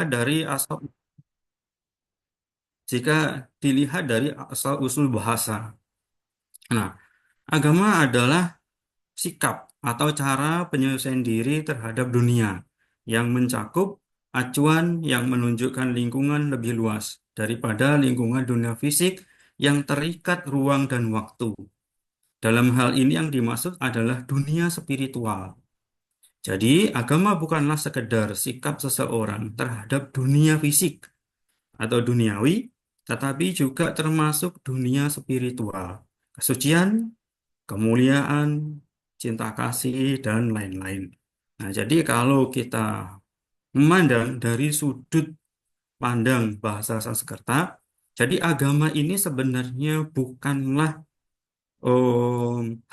dilihat dari asal jika dilihat dari asal usul bahasa. Nah, agama adalah sikap atau cara penyelesaian diri terhadap dunia yang mencakup acuan yang menunjukkan lingkungan lebih luas daripada lingkungan dunia fisik yang terikat ruang dan waktu. Dalam hal ini yang dimaksud adalah dunia spiritual. Jadi, agama bukanlah sekedar sikap seseorang terhadap dunia fisik atau duniawi, tetapi juga termasuk dunia spiritual, kesucian, kemuliaan, cinta kasih, dan lain-lain. Nah, jadi kalau kita memandang dari sudut pandang bahasa Sanskerta, jadi agama ini sebenarnya bukanlah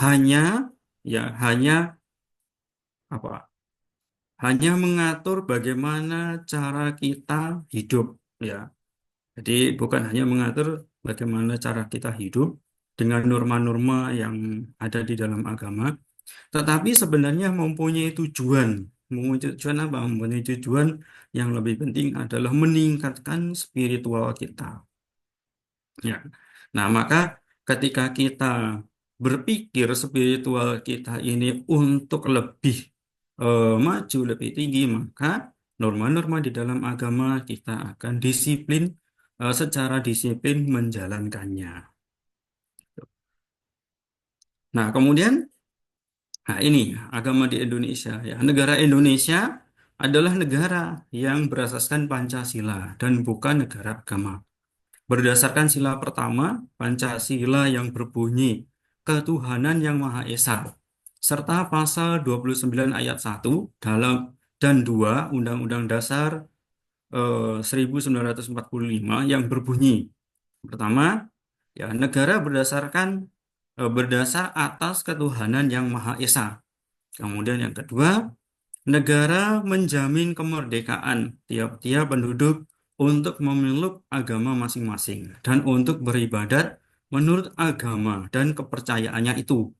hanya ya hanya apa hanya mengatur bagaimana cara kita hidup ya. Jadi bukan hanya mengatur bagaimana cara kita hidup dengan norma-norma yang ada di dalam agama, tetapi sebenarnya mempunyai tujuan. Mempunyai tujuan apa? Mempunyai tujuan yang lebih penting adalah meningkatkan spiritual kita. Ya. Nah, maka ketika kita berpikir spiritual kita ini untuk lebih maju, lebih tinggi, maka norma-norma di dalam agama kita akan disiplin, secara disiplin menjalankannya. Nah, kemudian, nah ini agama di Indonesia ya. Negara Indonesia adalah negara yang berasaskan Pancasila dan bukan negara agama. Berdasarkan sila pertama, Pancasila yang berbunyi ketuhanan yang Maha Esa, serta pasal 29 ayat 1 dalam dan 2 Undang-Undang Dasar 1945 yang berbunyi. Pertama, ya negara berdasar atas ketuhanan yang Maha Esa. Kemudian yang kedua, negara menjamin kemerdekaan tiap-tiap penduduk untuk memeluk agama masing-masing dan untuk beribadat menurut agama dan kepercayaannya itu.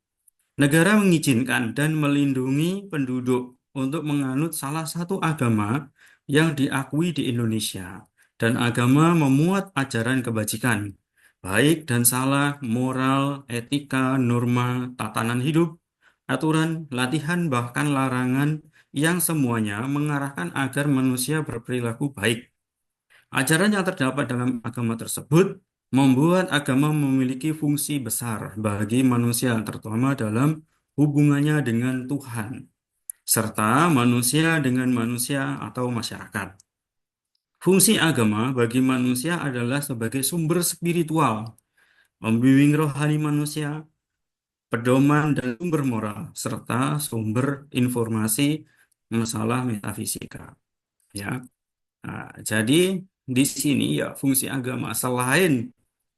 Negara mengizinkan dan melindungi penduduk untuk menganut salah satu agama yang diakui di Indonesia, dan agama memuat ajaran kebajikan, baik dan salah, moral, etika, norma, tatanan hidup, aturan, latihan, bahkan larangan yang semuanya mengarahkan agar manusia berperilaku baik. Ajaran yang terdapat dalam agama tersebut membuat agama memiliki fungsi besar bagi manusia, terutama dalam hubungannya dengan Tuhan, serta manusia dengan manusia atau masyarakat. Fungsi agama bagi manusia adalah sebagai sumber spiritual, membimbing rohani manusia, pedoman dan sumber moral, serta sumber informasi masalah metafisika. Ya, nah, jadi di sini ya fungsi agama selain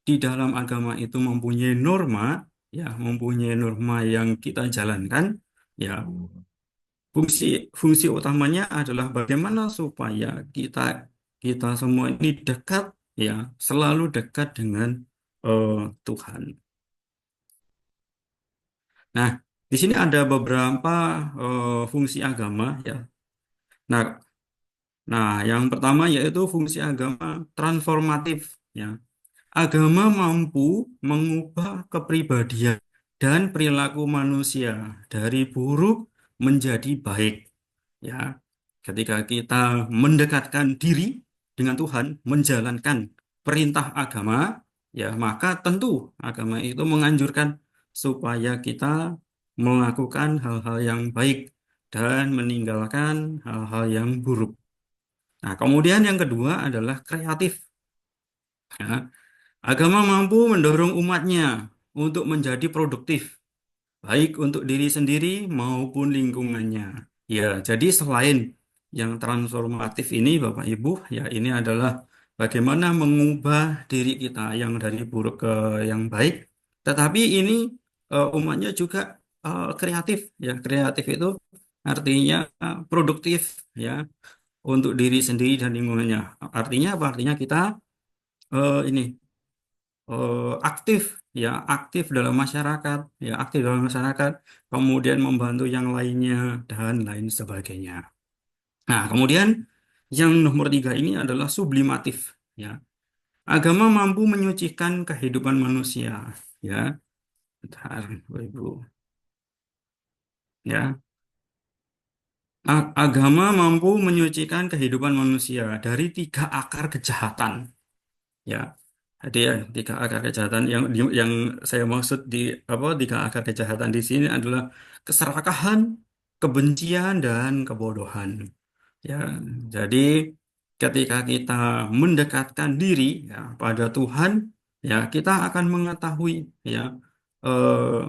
di dalam agama itu mempunyai norma yang kita jalankan, ya fungsi fungsi utamanya adalah bagaimana supaya kita kita semua ini dekat, ya selalu dekat dengan eh, Tuhan. Nah, di sini ada beberapa fungsi agama ya. Nah, yang pertama yaitu fungsi agama transformatif ya. Agama mampu mengubah kepribadian dan perilaku manusia dari buruk menjadi baik. Ya, ketika kita mendekatkan diri dengan Tuhan, menjalankan perintah agama, ya maka tentu agama itu menganjurkan supaya kita melakukan hal-hal yang baik dan meninggalkan hal-hal yang buruk. Nah, kemudian yang kedua adalah kreatif. Ya, agama mampu mendorong umatnya untuk menjadi produktif, baik untuk diri sendiri maupun lingkungannya. Ya, jadi selain yang transformatif ini, Bapak Ibu, ya ini adalah bagaimana mengubah diri kita yang dari buruk ke yang baik. Tetapi ini umatnya juga kreatif, ya kreatif itu artinya produktif, ya untuk diri sendiri dan lingkungannya. Artinya apa? Artinya kita ini aktif ya aktif dalam masyarakat kemudian membantu yang lainnya dan lain sebagainya. Nah, kemudian Yang nomor tiga ini adalah sublimatif. Ya, agama mampu menyucikan kehidupan manusia. Ya, bentar, Bapak Ibu. Ya, agama mampu menyucikan kehidupan manusia dari tiga akar kejahatan. Ya, jadi ya tiga akar kejahatan yang saya maksud di apa tiga akar kejahatan di sini adalah keserakahan, kebencian dan kebodohan. Ya, jadi ketika kita mendekatkan diri ya pada Tuhan, ya kita akan mengetahui ya eh,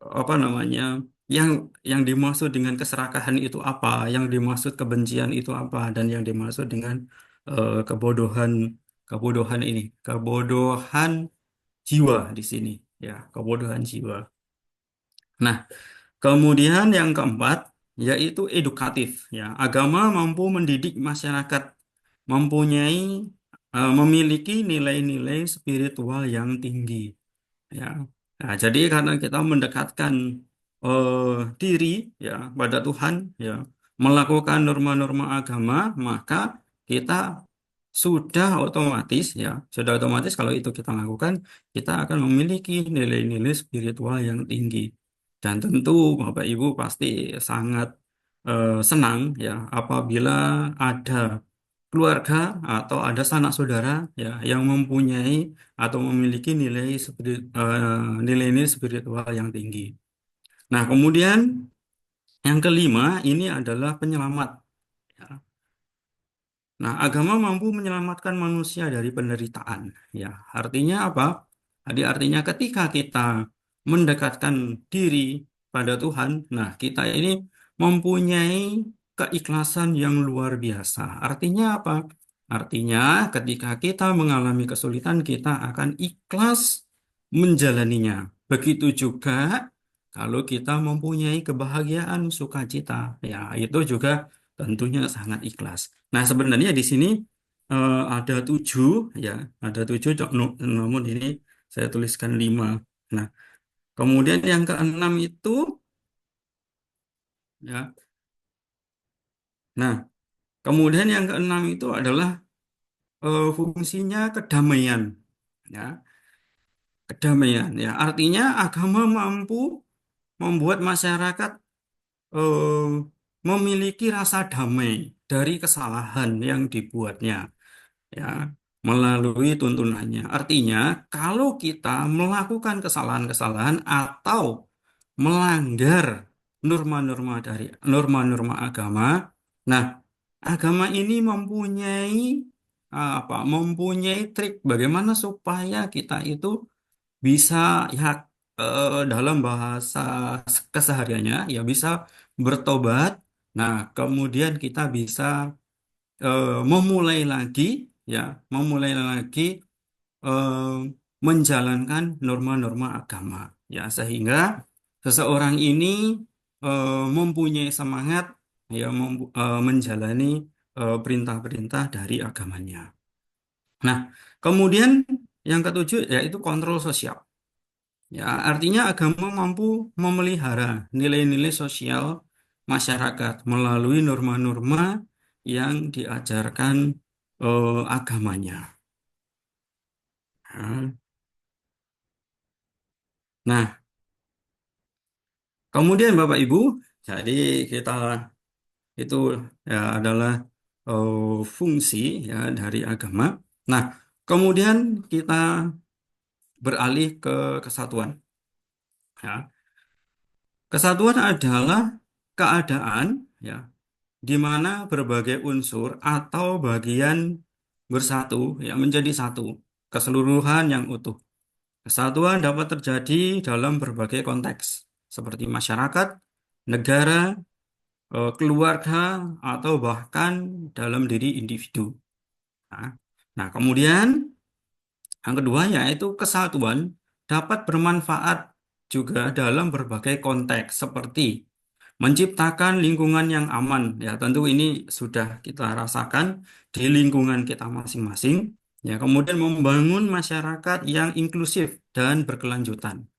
apa namanya yang yang dimaksud dengan keserakahan itu apa, yang dimaksud kebencian itu apa, dan yang dimaksud dengan kebodohan kebodohan ini, kebodohan jiwa di sini, ya kebodohan jiwa. Nah, kemudian yang keempat yaitu edukatif, ya agama mampu mendidik masyarakat, mempunyai memiliki nilai-nilai spiritual yang tinggi. Ya. Nah, jadi karena kita mendekatkan eh, diri ya pada Tuhan ya, melakukan norma-norma agama, maka kita sudah otomatis kalau itu kita lakukan, kita akan memiliki nilai-nilai spiritual yang tinggi. Dan tentu Bapak Ibu pasti sangat senang ya apabila ada keluarga atau ada sanak saudara ya yang mempunyai atau memiliki nilai-nilai spiritual yang tinggi. Nah, kemudian yang kelima ini adalah penyelamat. Ya. Nah, agama mampu menyelamatkan manusia dari penderitaan. Ya, artinya apa? Jadi artinya ketika kita mendekatkan diri pada Tuhan, nah kita ini mempunyai keikhlasan yang luar biasa. Artinya apa? Artinya ketika kita mengalami kesulitan, kita akan ikhlas menjalaninya. Begitu juga kalau kita mempunyai kebahagiaan, sukacita, ya itu juga tentunya sangat ikhlas. Nah, sebenarnya di sini ada tujuh, ya, ada tujuh, namun ini saya tuliskan lima. Nah, kemudian yang keenam itu, ya, nah, kemudian yang keenam itu adalah fungsinya kedamaian, ya, kedamaian, ya, artinya agama mampu membuat masyarakat eh, memiliki rasa damai dari kesalahan yang dibuatnya. Ya, melalui tuntunannya. Artinya, kalau kita melakukan kesalahan-kesalahan atau melanggar norma-norma agama, nah, agama ini mempunyai apa? Mempunyai trik bagaimana supaya kita itu bisa ya dalam bahasa kesehariannya ya bisa bertobat. Nah, kemudian kita bisa memulai lagi ya memulai lagi eh, menjalankan norma-norma agama ya sehingga seseorang ini mempunyai semangat ya menjalani perintah-perintah dari agamanya. Nah, kemudian yang ketujuh yaitu kontrol sosial. Ya, artinya agama mampu memelihara nilai-nilai sosial masyarakat melalui norma-norma yang diajarkan agamanya. Nah, nah, kemudian Bapak Ibu, jadi kita itu ya adalah fungsi ya dari agama. Nah, kemudian kita beralih ke kesatuan. Ya. Kesatuan adalah keadaan ya di mana berbagai unsur atau bagian bersatu ya menjadi satu keseluruhan yang utuh. Kesatuan dapat terjadi dalam berbagai konteks seperti masyarakat, negara, keluarga, atau bahkan dalam diri individu. Nah, nah, kemudian yang kedua yaitu kesatuan dapat bermanfaat juga dalam berbagai konteks seperti menciptakan lingkungan yang aman. Ya, tentu ini sudah kita rasakan di lingkungan kita masing-masing. Ya, kemudian membangun masyarakat yang inklusif dan berkelanjutan,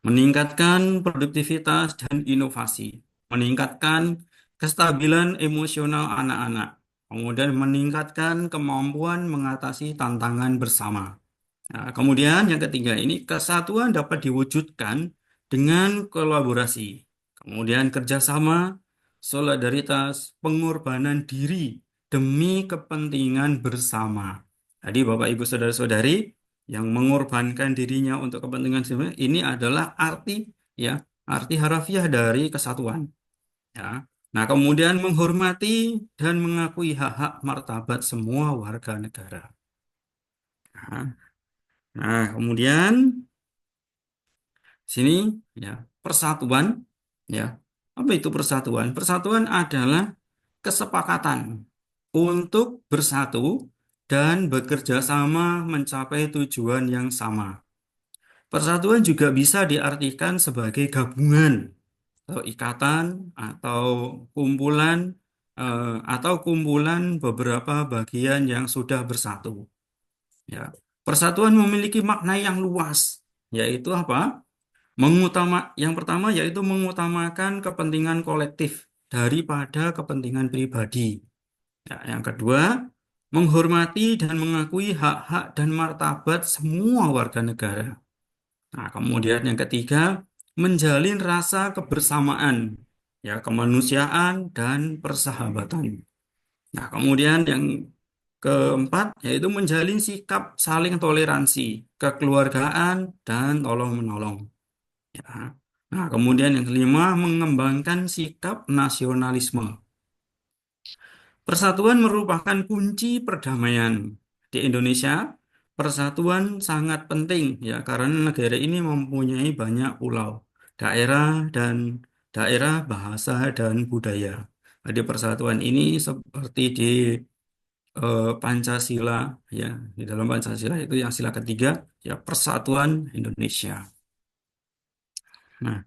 meningkatkan produktivitas dan inovasi, meningkatkan kestabilan emosional anak-anak, kemudian meningkatkan kemampuan mengatasi tantangan bersama. Nah, kemudian yang ketiga ini kesatuan dapat diwujudkan dengan kolaborasi, kemudian kerjasama, solidaritas, pengorbanan diri demi kepentingan bersama. Jadi Bapak Ibu Saudara-saudari yang mengorbankan dirinya untuk kepentingan bersama ini adalah arti ya, arti harfiah dari kesatuan. Ya. Nah, kemudian menghormati dan mengakui hak-hak martabat semua warga negara. Nah, kemudian sini ya persatuan ya. Apa itu persatuan? Persatuan adalah kesepakatan untuk bersatu dan bekerja sama mencapai tujuan yang sama. Persatuan juga bisa diartikan sebagai gabungan atau ikatan atau kumpulan atau kumpulan beberapa bagian yang sudah bersatu. Ya. Persatuan memiliki makna yang luas, yaitu apa? Yang pertama yaitu mengutamakan kepentingan kolektif daripada kepentingan pribadi. Ya, yang kedua, menghormati dan mengakui hak-hak dan martabat semua warga negara. Nah, kemudian yang ketiga, menjalin rasa kebersamaan, ya, kemanusiaan dan persahabatan. Nah, kemudian yang keempat yaitu menjalin sikap saling toleransi, kekeluargaan dan tolong-menolong. Ya. Nah, kemudian yang kelima, mengembangkan sikap nasionalisme. Persatuan merupakan kunci perdamaian. Di Indonesia, persatuan sangat penting ya karena negara ini mempunyai banyak pulau, daerah dan daerah bahasa dan budaya. Jadi persatuan ini seperti di Pancasila ya, di dalam Pancasila itu yang sila ketiga ya Persatuan Indonesia. Nah,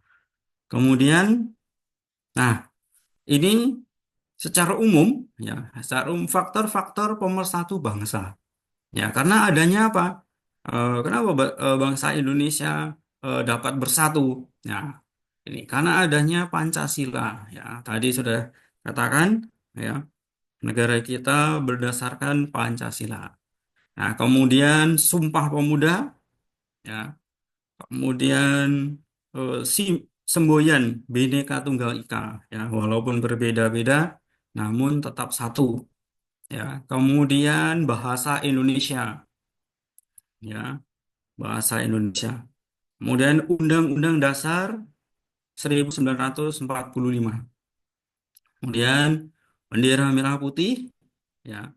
kemudian nah ini secara umum ya, secara umum faktor-faktor pemersatu bangsa. Ya, karena adanya apa? Kenapa bangsa Indonesia dapat bersatu? Ya, ini karena adanya Pancasila. Ya, tadi sudah katakan ya, negara kita berdasarkan Pancasila. Nah, kemudian Sumpah Pemuda, ya, kemudian semboyan Bhinneka Tunggal Ika, ya, walaupun berbeda-beda, namun tetap satu. Ya, kemudian bahasa Indonesia, ya, bahasa Indonesia. Kemudian Undang-Undang Dasar 1945. Kemudian bendera merah putih, ya.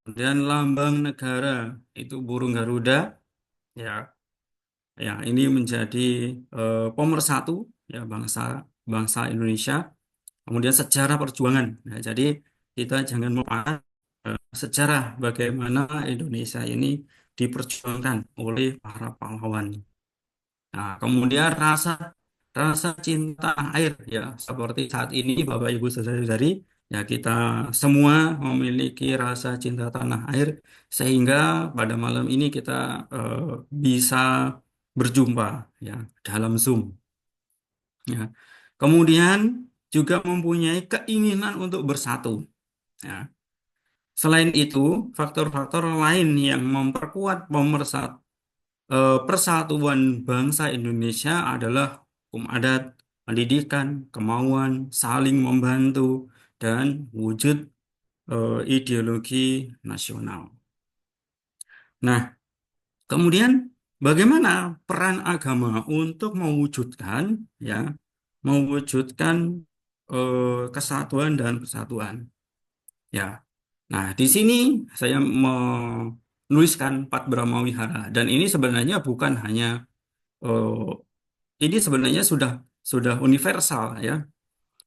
Kemudian lambang negara itu burung Garuda, ya. Ya, ini menjadi pemersatu ya bangsa bangsa Indonesia. Kemudian sejarah perjuangan. Nah, jadi kita jangan melupakan sejarah bagaimana Indonesia ini diperjuangkan oleh para pahlawan. Nah, kemudian rasa rasa cinta air ya seperti saat ini Bapak Ibu Saudara-saudari ya kita semua memiliki rasa cinta tanah air sehingga pada malam ini kita eh, bisa berjumpa ya dalam Zoom ya. Kemudian juga mempunyai keinginan untuk bersatu ya. Selain itu, faktor-faktor lain yang memperkuat persatuan bangsa Indonesia adalah hukum adat, pendidikan, kemauan, saling membantu, dan wujud ideologi nasional. Nah, kemudian bagaimana peran agama untuk mewujudkan ya, mewujudkan kesatuan dan persatuan? Ya. Nah, di sini saya menuliskan Pat Brahma Wihara dan ini sebenarnya bukan hanya ini sebenarnya sudah universal ya.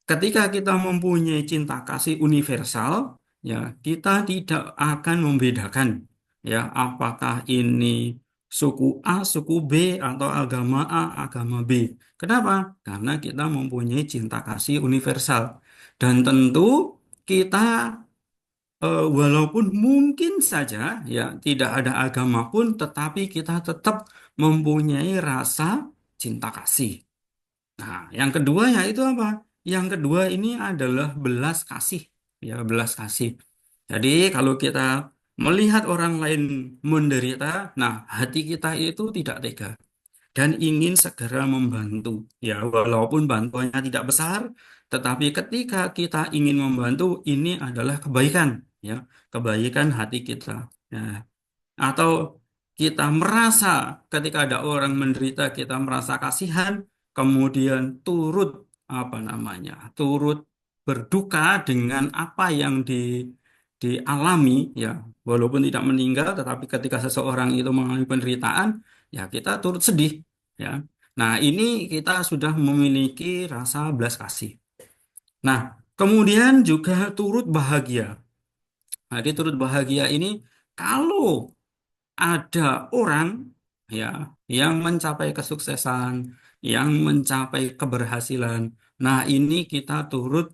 Ketika kita mempunyai cinta kasih universal, ya kita tidak akan membedakan ya apakah ini suku A, suku B atau agama A, agama B. Kenapa? Karena kita mempunyai cinta kasih universal dan tentu kita walaupun mungkin saja ya tidak ada agama pun, tetapi kita tetap mempunyai rasa cinta kasih. Nah, yang kedua yaitu apa? Yang kedua ini adalah belas kasih, ya belas kasih. Jadi kalau kita melihat orang lain menderita, nah hati kita itu tidak tega dan ingin segera membantu. Ya, walaupun bantuannya tidak besar, tetapi ketika kita ingin membantu, ini adalah kebaikan, ya, kebaikan hati kita. Ya, atau kita merasa ketika ada orang menderita, kita merasa kasihan, kemudian turut apa namanya, turut berduka dengan apa yang dialami, ya, walaupun tidak meninggal, tetapi ketika seseorang itu mengalami penderitaan, ya kita turut sedih, ya. Nah, ini kita sudah memiliki rasa belas kasih. Nah, kemudian juga turut bahagia. Nah, di turut bahagia ini kalau ada orang, ya, yang mencapai kesuksesan, yang mencapai keberhasilan. Nah, ini kita turut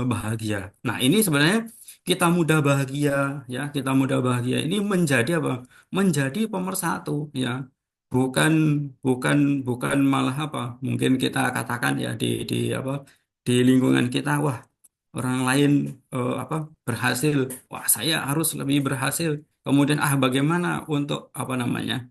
bahagia. Nah, ini sebenarnya kita mudah bahagia, ya, kita mudah bahagia ini menjadi apa? Menjadi pemersatu, ya. Bukan bukan bukan malah apa? Mungkin kita katakan ya di apa? Di lingkungan kita, wah, orang lain apa berhasil, wah saya harus lebih berhasil. Kemudian bagaimana untuk apa namanya?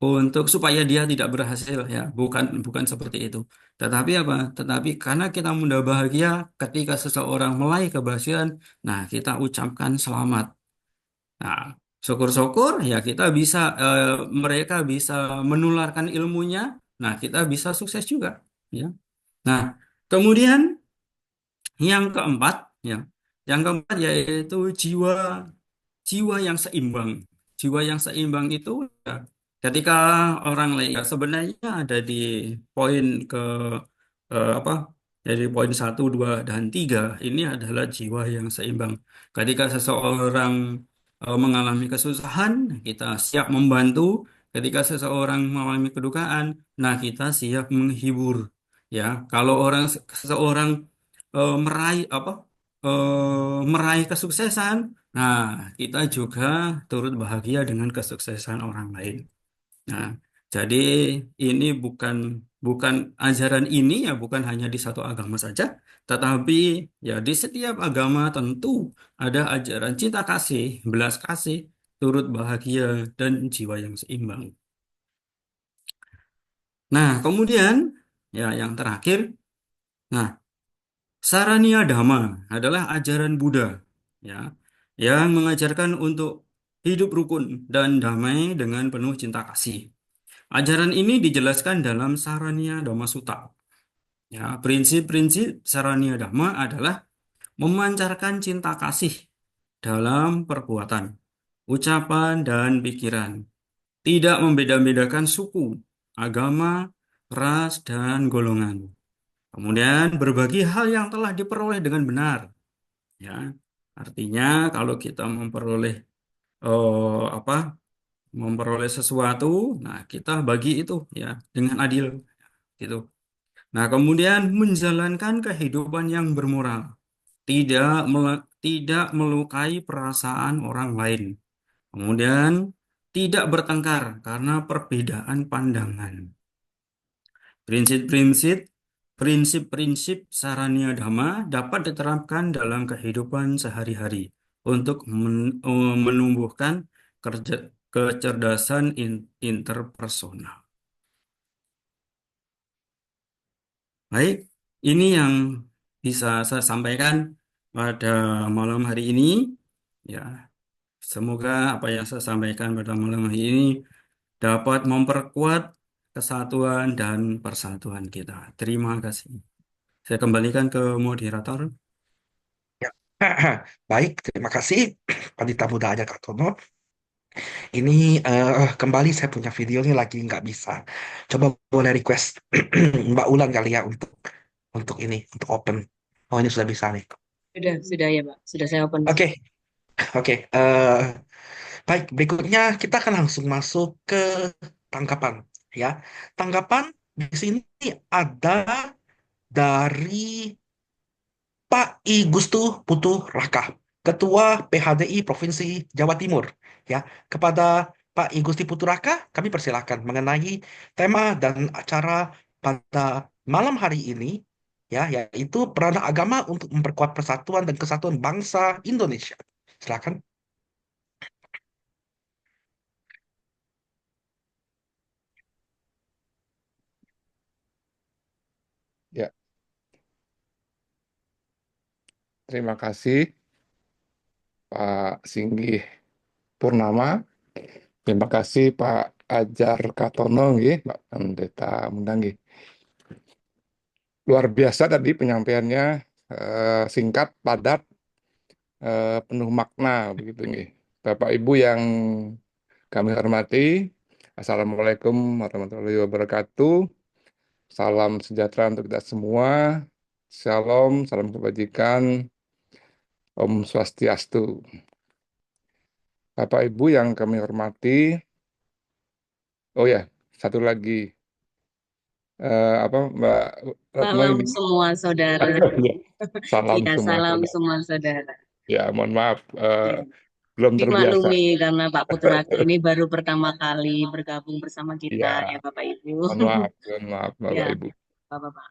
Untuk supaya dia tidak berhasil, ya, bukan bukan seperti itu. Tetapi apa? Tetapi karena kita mudah bahagia ketika seseorang meraih keberhasilan, nah kita ucapkan selamat. Nah, syukur-syukur ya kita bisa mereka bisa menularkan ilmunya, nah kita bisa sukses juga, ya. Nah, kemudian yang keempat, ya, yang keempat yaitu jiwa jiwa yang seimbang. Jiwa yang seimbang itu, ya, ketika orang lain, ya, sebenarnya ada di poin ke apa? Jadi poin satu, dua, dan tiga ini adalah jiwa yang seimbang. Ketika seseorang mengalami kesusahan, kita siap membantu. Ketika seseorang mengalami kedukaan, nah kita siap menghibur. Ya, kalau seseorang meraih apa? Meraih kesuksesan, nah, kita juga turut bahagia dengan kesuksesan orang lain. Nah, jadi ini bukan bukan ajaran ini ya bukan hanya di satu agama saja, tetapi ya di setiap agama tentu ada ajaran cinta kasih, belas kasih, turut bahagia dan jiwa yang seimbang. Nah, kemudian ya yang terakhir, nah, Sarania Dhamma adalah ajaran Buddha, ya, yang mengajarkan untuk hidup rukun dan damai dengan penuh cinta kasih. Ajaran ini dijelaskan dalam Sarania Dhamma Sutta. Ya, prinsip-prinsip Sarania Dhamma adalah memancarkan cinta kasih dalam perbuatan, ucapan, dan pikiran. Tidak membeda-bedakan suku, agama, ras, dan golongan. Kemudian berbagi hal yang telah diperoleh dengan benar. Ya, artinya kalau kita memperoleh apa? Memperoleh sesuatu, nah kita bagi itu ya dengan adil gitu. Nah, kemudian menjalankan kehidupan yang bermoral, tidak melukai perasaan orang lain. Kemudian tidak bertengkar karena perbedaan pandangan. Prinsip-prinsip prinsip-prinsip Sarania Dhamma dapat diterapkan dalam kehidupan sehari-hari untuk menumbuhkan kecerdasan interpersonal. Baik, ini yang bisa saya sampaikan pada malam hari ini. Ya, semoga apa yang saya sampaikan pada malam hari ini dapat memperkuat kesatuan dan persatuan kita. Terima kasih. Saya kembalikan ke moderator. Ya. Baik, terima kasih Pandita Muda Aja Kak Tono. Ini kembali saya punya video ini lagi nggak bisa. Coba boleh request Mbak Ulan kali ya untuk ini untuk open. Oh ini sudah bisa nih. Sudah ya, Pak. Sudah saya open. Oke, oke. Baik, berikutnya kita akan langsung masuk ke tanggapan ya. Tanggapan di sini ada dari Pak I Gustu Putu Raka, Ketua PHDI Provinsi Jawa Timur. Ya, kepada Pak I Gusti Putu Raka, kami persilakan mengenai tema dan acara pada malam hari ini, ya, yaitu peranan agama untuk memperkuat persatuan dan kesatuan bangsa Indonesia. Silakan. Ya, terima kasih Pak Singgih Purnama. Terima kasih Pak Ajar Katono, nggih, Pak Pendeta Mundang, nggih. Luar biasa tadi penyampaiannya, singkat, padat, penuh makna, begitu nggih. Bapak Ibu yang kami hormati, Assalamualaikum warahmatullahi wabarakatuh. Salam sejahtera untuk kita semua. Shalom, salam kebajikan, Om Swastiastu. Bapak Ibu yang kami hormati, oh ya, satu lagi, apa Mbak Retno Salam ini? semua saudara. Ya, salam Iya, semua salam saudara. semua saudara. Ya, mohon maaf, Iya. belum terbiasa. Dimaklumi karena Pak Putra ini baru pertama kali bergabung bersama kita ya Ya, Bapak Ibu. mohon maaf Bapak Ya, Ibu. Bapak-Bapak.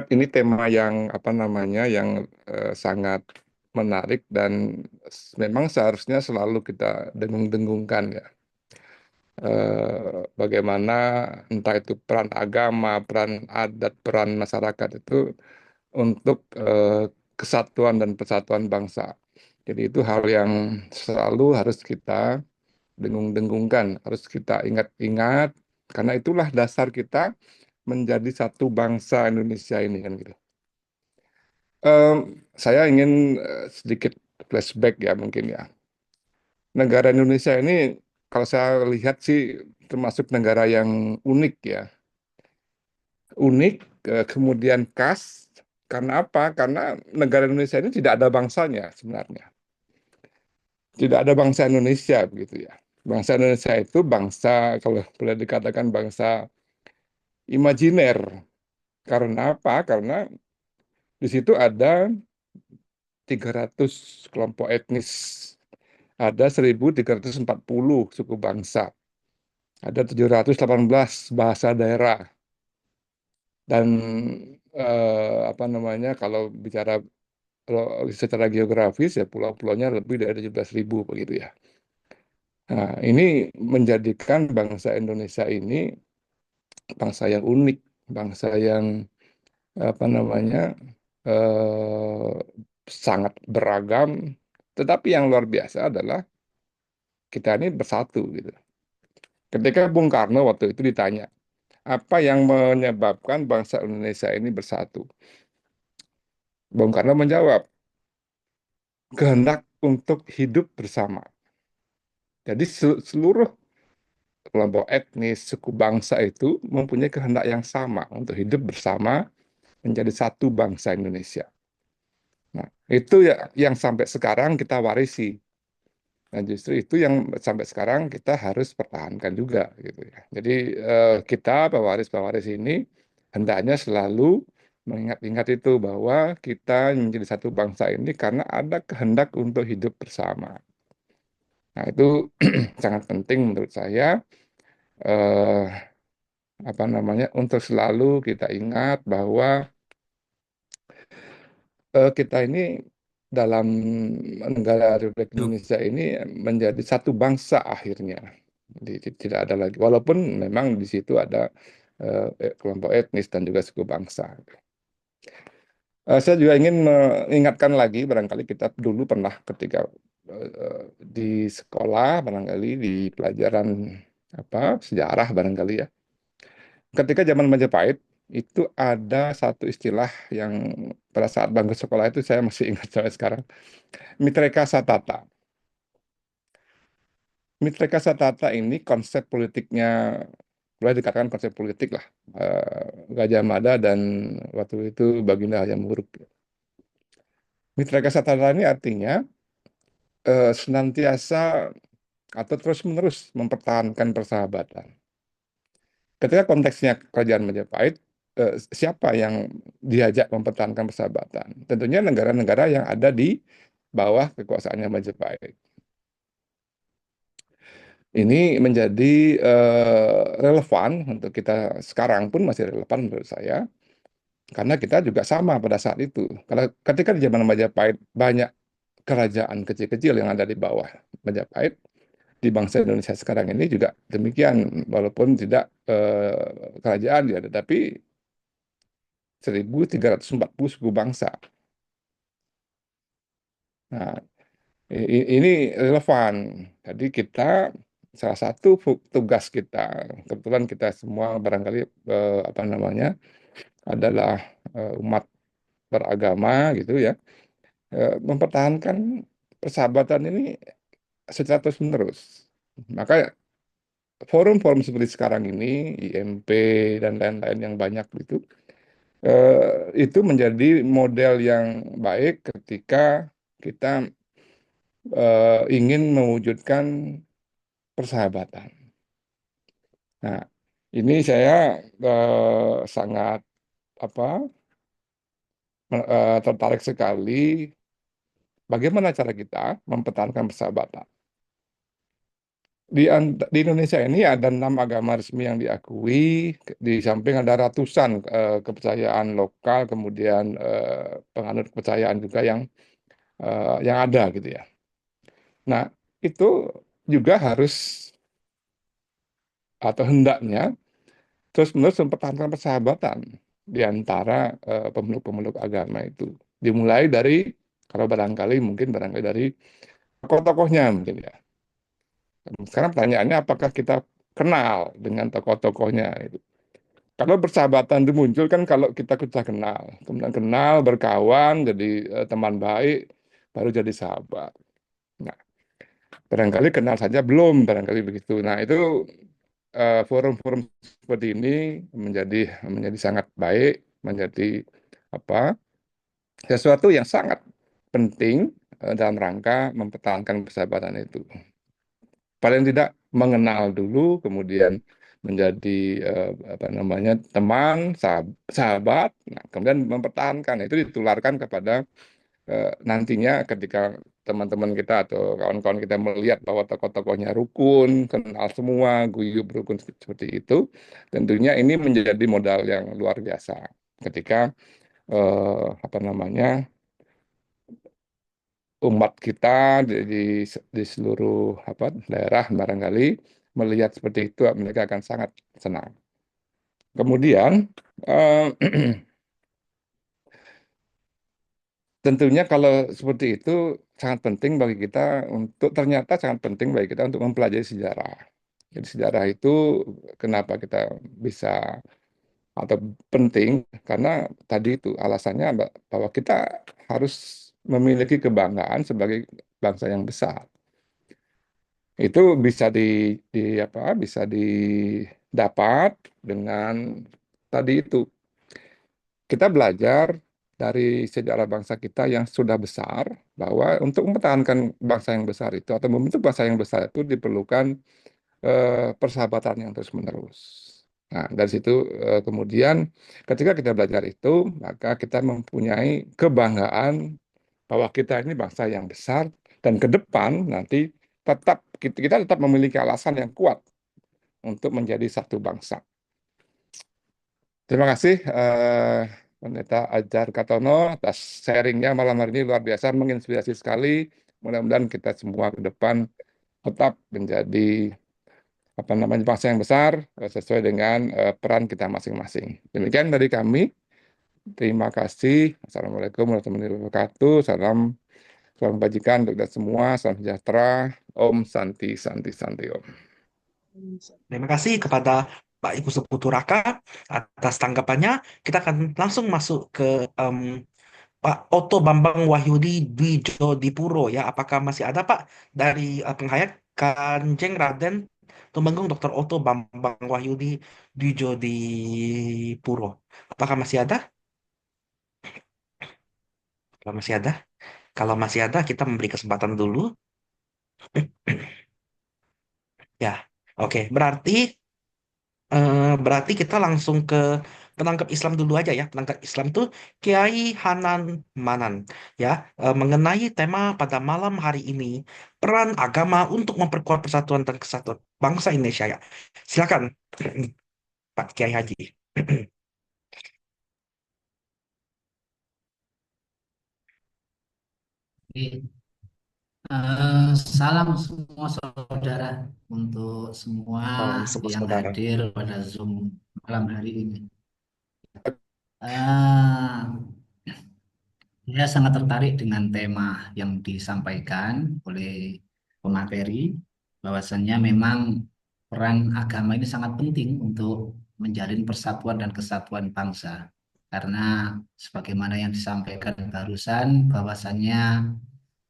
Ini tema yang apa namanya, yang sangat menarik dan memang seharusnya selalu kita dengung-dengungkan ya. Bagaimana entah itu peran agama, peran adat, peran masyarakat itu untuk kesatuan dan persatuan bangsa. Jadi itu hal yang selalu harus kita dengung-dengungkan, harus kita ingat-ingat, karena itulah dasar kita menjadi satu bangsa Indonesia ini kan gitu. Saya ingin sedikit flashback ya mungkin ya. Negara Indonesia ini kalau saya lihat sih termasuk negara yang unik ya. Unik, kemudian khas. Karena apa? Karena negara Indonesia ini tidak ada bangsanya sebenarnya. Tidak ada bangsa Indonesia begitu ya. Bangsa Indonesia itu bangsa, kalau boleh dikatakan bangsa imajiner. Karena apa? Karena di situ ada 300 kelompok etnis. Ada 1.340 suku bangsa. Ada 718 bahasa daerah. Dan apa namanya, kalau bicara kalau secara geografis ya pulau-pulaunya lebih dari 17.000 begitu ya. Nah, ini menjadikan bangsa Indonesia ini bangsa yang unik, bangsa yang apa namanya, eh, sangat beragam. Tetapi yang luar biasa adalah kita ini bersatu gitu. Ketika Bung Karno waktu itu ditanya, apa yang menyebabkan bangsa Indonesia ini bersatu? Bung Karno menjawab, kehendak untuk hidup bersama. Jadi seluruh kelompok etnis, suku bangsa itu mempunyai kehendak yang sama untuk hidup bersama menjadi satu bangsa Indonesia. Nah, itu ya yang sampai sekarang kita warisi. Nah, justru itu yang sampai sekarang kita harus pertahankan juga gitu ya. Jadi kita pewaris-pewaris ini hendaknya selalu mengingat-ingat itu bahwa kita menjadi satu bangsa ini karena ada kehendak untuk hidup bersama. Nah, itu sangat penting menurut saya, eh, apa namanya, untuk selalu kita ingat bahwa kita ini dalam negara Republik Yuk. Indonesia ini menjadi satu bangsa akhirnya. Jadi tidak ada lagi, walaupun memang di situ ada kelompok etnis dan juga suku bangsa. Saya juga ingin mengingatkan lagi, barangkali kita dulu pernah ketika di sekolah, barangkali di pelajaran apa sejarah barangkali ya. Ketika zaman Majapahit itu ada satu istilah yang pada saat bangku sekolah itu saya masih ingat sampai sekarang. Mitreka Satata. Mitreka Satata ini konsep politiknya, boleh dikatakan konsep politik lah. Gajah Mada dan waktu itu Baginda Hayam Wuruk. Mitreka Satata ini artinya senantiasa atau terus-menerus mempertahankan persahabatan. Ketika konteksnya kerajaan Majapahit, siapa yang diajak mempertahankan persahabatan? Tentunya negara-negara yang ada di bawah kekuasaannya Majapahit. Ini menjadi relevan untuk kita sekarang pun masih relevan menurut saya. Karena kita juga sama pada saat itu. Kalau ketika di zaman Majapahit banyak kerajaan kecil-kecil yang ada di bawah Majapahit, di bangsa Indonesia sekarang ini juga demikian, walaupun tidak kerajaan ya, tetapi 1340 suku bangsa. Nah, ini relevan. Jadi kita salah satu tugas kita, kebetulan kita semua barangkali apa namanya adalah umat beragama gitu ya, mempertahankan persahabatan ini secara terus-menerus. Maka forum-forum seperti sekarang ini, IMP dan lain-lain yang banyak itu menjadi model yang baik ketika kita ingin mewujudkan persahabatan. Nah, ini saya sangat apa tertarik sekali bagaimana cara kita mempertahankan persahabatan. Di Indonesia ini ada 6 agama resmi yang diakui, di samping ada ratusan kepercayaan lokal, kemudian penganut kepercayaan juga yang ada gitu ya. Nah, itu juga harus atau hendaknya terus-menerus mempertahankan persahabatan di antara pemeluk-pemeluk agama itu. Dimulai dari, kalau barangkali dari tokoh-tokohnya mungkin ya. Sekarang pertanyaannya apakah kita kenal dengan tokoh-tokohnya itu. Kalau persahabatan itu muncul kan kalau kita sudah kenal, kemudian kenal, berkawan, jadi teman baik, baru jadi sahabat. Nah, barangkali kenal saja belum, barangkali begitu. Nah, itu forum-forum seperti ini menjadi menjadi sangat baik, menjadi apa sesuatu yang sangat penting dalam rangka mempertahankan persahabatan itu. Paling tidak mengenal dulu, kemudian menjadi apa namanya teman, sahabat, nah, kemudian mempertahankan itu ditularkan kepada nantinya ketika teman-teman kita atau kawan-kawan kita melihat bahwa tokoh-tokohnya rukun, kenal semua, guyub rukun seperti itu, tentunya ini menjadi modal yang luar biasa ketika apa namanya umat kita di seluruh apa daerah barangkali melihat seperti itu, mereka akan sangat senang. Kemudian eh, tentunya kalau seperti itu sangat penting bagi kita ternyata sangat penting bagi kita untuk mempelajari sejarah. Jadi sejarah itu kenapa kita bisa atau penting karena tadi itu alasannya bahwa kita harus memiliki kebanggaan sebagai bangsa yang besar. Itu bisa didapat dengan tadi itu kita belajar dari sejarah bangsa kita yang sudah besar, bahwa untuk mempertahankan bangsa yang besar itu atau membentuk bangsa yang besar itu diperlukan persahabatan yang terus-menerus. Nah, dari situ kemudian ketika kita belajar itu, maka kita mempunyai kebanggaan bahwa kita ini bangsa yang besar dan ke depan nanti kita tetap memiliki alasan yang kuat untuk menjadi satu bangsa. Terima kasih Pendeta Ajar Katono atas sharingnya malam hari ini luar biasa, menginspirasi sekali. Mudah-mudahan kita semua ke depan tetap menjadi apa namanya bangsa yang besar sesuai dengan peran kita masing-masing. Demikian dari kami. Terima kasih. Assalamualaikum warahmatullahi wabarakatuh. Salam kebajikan untuk kita semua. Salam sejahtera. Om Santi Santi Santi Om. Terima kasih kepada Pak Ibu Sekutu Raka atas tanggapannya. Kita akan langsung masuk ke em, Pak Oto Bambang Wahyudi Dwijo Dipuro ya. Apakah masih ada Pak dari penghayat Kanjeng Raden Tumenggung Dr. Oto Bambang Wahyudi Dwijo Dipuro? Apakah masih ada? Kalau masih ada, kita memberi kesempatan dulu. Ya, oke. Berarti kita langsung ke penangkap Islam dulu aja ya. Penangkap Islam tuh Kiai Hanan Manan ya, mengenai tema pada malam hari ini, peran agama untuk memperkuat persatuan dan kesatuan bangsa Indonesia ya. Silakan Pak Kiai Haji. Jadi, salam semua saudara untuk semua Salam semua yang saudara. hadir pada Zoom malam hari ini. Eh, saya sangat tertarik dengan tema yang disampaikan oleh pemateri, bahwasannya memang peran agama ini sangat penting untuk menjalin persatuan dan kesatuan bangsa. Karena sebagaimana yang disampaikan barusan, bahwasannya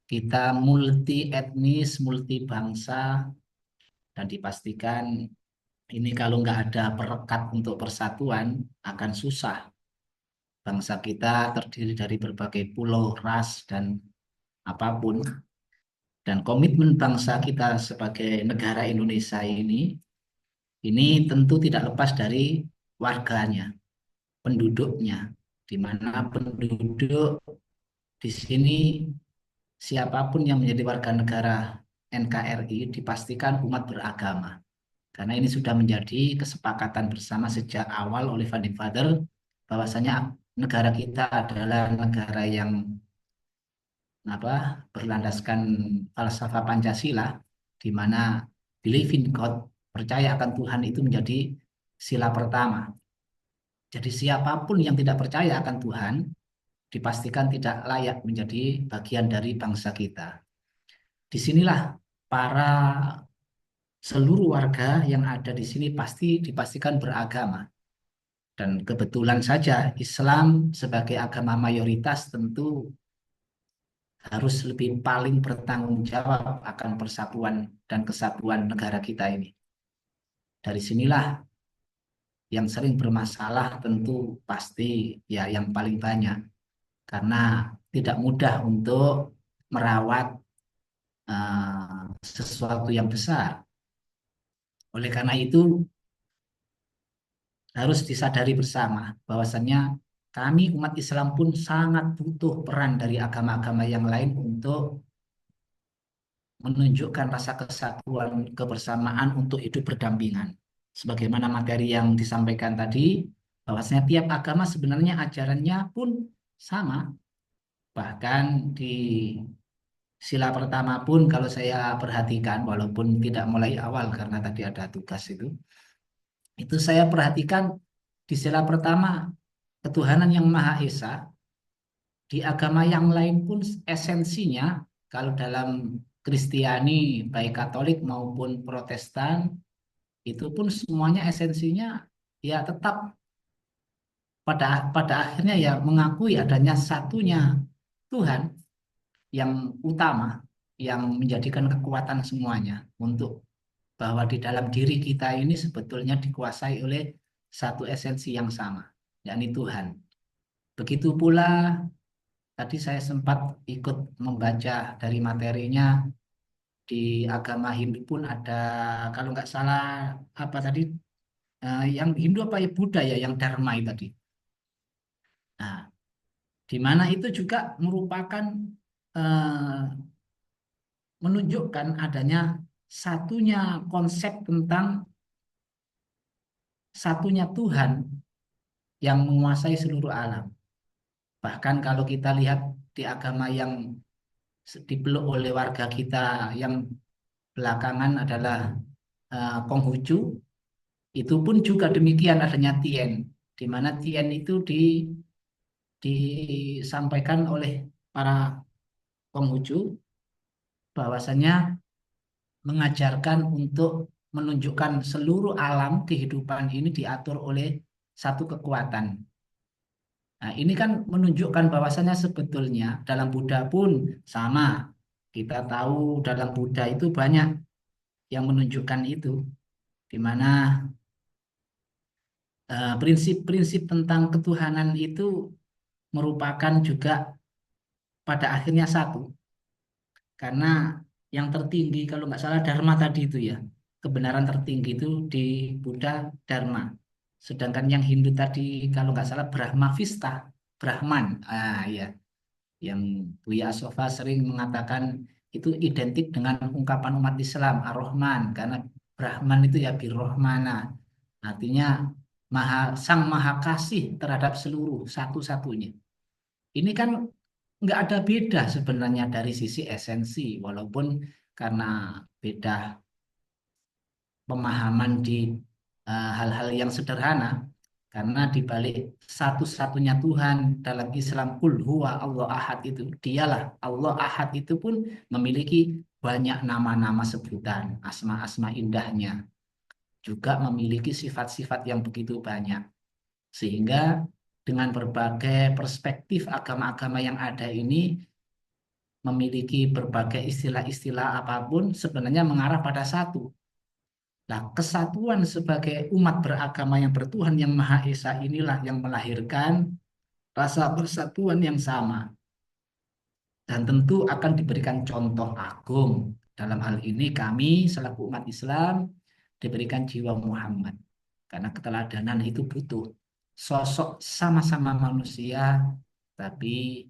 kita multi etnis, multi bangsa, dan dipastikan ini kalau nggak ada perekat untuk persatuan akan susah. Bangsa kita terdiri dari berbagai pulau, ras, dan apapun. Dan komitmen bangsa kita sebagai negara Indonesia ini tentu tidak lepas dari warganya, penduduknya, di mana penduduk di sini siapapun yang menjadi warga negara NKRI dipastikan umat beragama. Karena ini sudah menjadi kesepakatan bersama sejak awal oleh Founding Father bahwasanya negara kita adalah negara yang berlandaskan falsafah Pancasila, di mana believe in God, percaya akan Tuhan itu menjadi sila pertama. Jadi siapapun yang tidak percaya akan Tuhan dipastikan tidak layak menjadi bagian dari bangsa kita. Disinilah para seluruh warga yang ada di sini pasti dipastikan beragama. Dan kebetulan saja Islam sebagai agama mayoritas tentu harus lebih paling bertanggung jawab akan persatuan dan kesatuan negara kita ini. Dari sinilah yang sering bermasalah tentu pasti ya yang paling banyak, karena tidak mudah untuk merawat sesuatu yang besar. Oleh karena itu harus disadari bersama bahwasannya kami umat Islam pun sangat butuh peran dari agama-agama yang lain untuk menunjukkan rasa kesatuan, kebersamaan untuk hidup berdampingan. Sebagaimana materi yang disampaikan tadi, bahwasanya tiap agama sebenarnya ajarannya pun sama. Bahkan di sila pertama pun kalau saya perhatikan, walaupun tidak mulai awal karena tadi ada tugas itu saya perhatikan di sila pertama ketuhanan yang Maha Esa. Di agama yang lain pun esensinya, kalau dalam Kristiani, baik Katolik maupun Protestan, itu pun semuanya esensinya ya tetap pada pada akhirnya ya mengakui adanya satunya Tuhan yang utama, yang menjadikan kekuatan semuanya, untuk bahwa di dalam diri kita ini sebetulnya dikuasai oleh satu esensi yang sama, yakni Tuhan. Begitu pula tadi saya sempat ikut membaca dari materinya, di agama Hindu pun ada, kalau nggak salah apa tadi, yang Hindu apa ya, Buddha ya, yang Dharma itu tadi. Nah, di mana itu juga merupakan eh, menunjukkan adanya satunya konsep tentang satunya Tuhan yang menguasai seluruh alam. Bahkan kalau kita lihat di agama yang dipeluk oleh warga kita yang belakangan adalah Konghucu, itu pun juga demikian adanya Tien, di mana Tien itu disampaikan oleh para Konghucu bahwasanya mengajarkan untuk menunjukkan seluruh alam kehidupan ini diatur oleh satu kekuatan. Nah, ini kan menunjukkan bahwasanya sebetulnya dalam Buddha pun sama. Kita tahu dalam Buddha itu banyak yang menunjukkan itu, di mana prinsip-prinsip tentang ketuhanan itu merupakan juga pada akhirnya satu. Karena yang tertinggi kalau nggak salah Dharma tadi itu ya, kebenaran tertinggi itu di Buddha Dharma. Sedangkan yang Hindu tadi kalau nggak salah Brahma Vista, Brahman. Ah ya, yang Buya Asofa sering mengatakan itu identik dengan ungkapan umat Islam Ar-Rahman, karena Brahman itu ya birrohmana, artinya sang maha kasih terhadap seluruh satu-satunya. Ini kan nggak ada beda sebenarnya dari sisi esensi, walaupun karena beda pemahaman di hal-hal yang sederhana, karena di balik satu-satunya Tuhan dalam Islam, kul huwa Allah ahad itu, dialah Allah ahad itu pun memiliki banyak nama-nama sebutan, asma-asma indahnya, juga memiliki sifat-sifat yang begitu banyak. Sehingga dengan berbagai perspektif agama-agama yang ada ini memiliki berbagai istilah-istilah apapun sebenarnya mengarah pada satu. Nah, kesatuan sebagai umat beragama yang bertuhan yang Maha Esa inilah yang melahirkan rasa persatuan yang sama. Dan tentu akan diberikan contoh agung. Dalam hal ini kami selaku umat Islam diberikan jiwa Muhammad. Karena keteladanan itu butuh sosok sama-sama manusia, tapi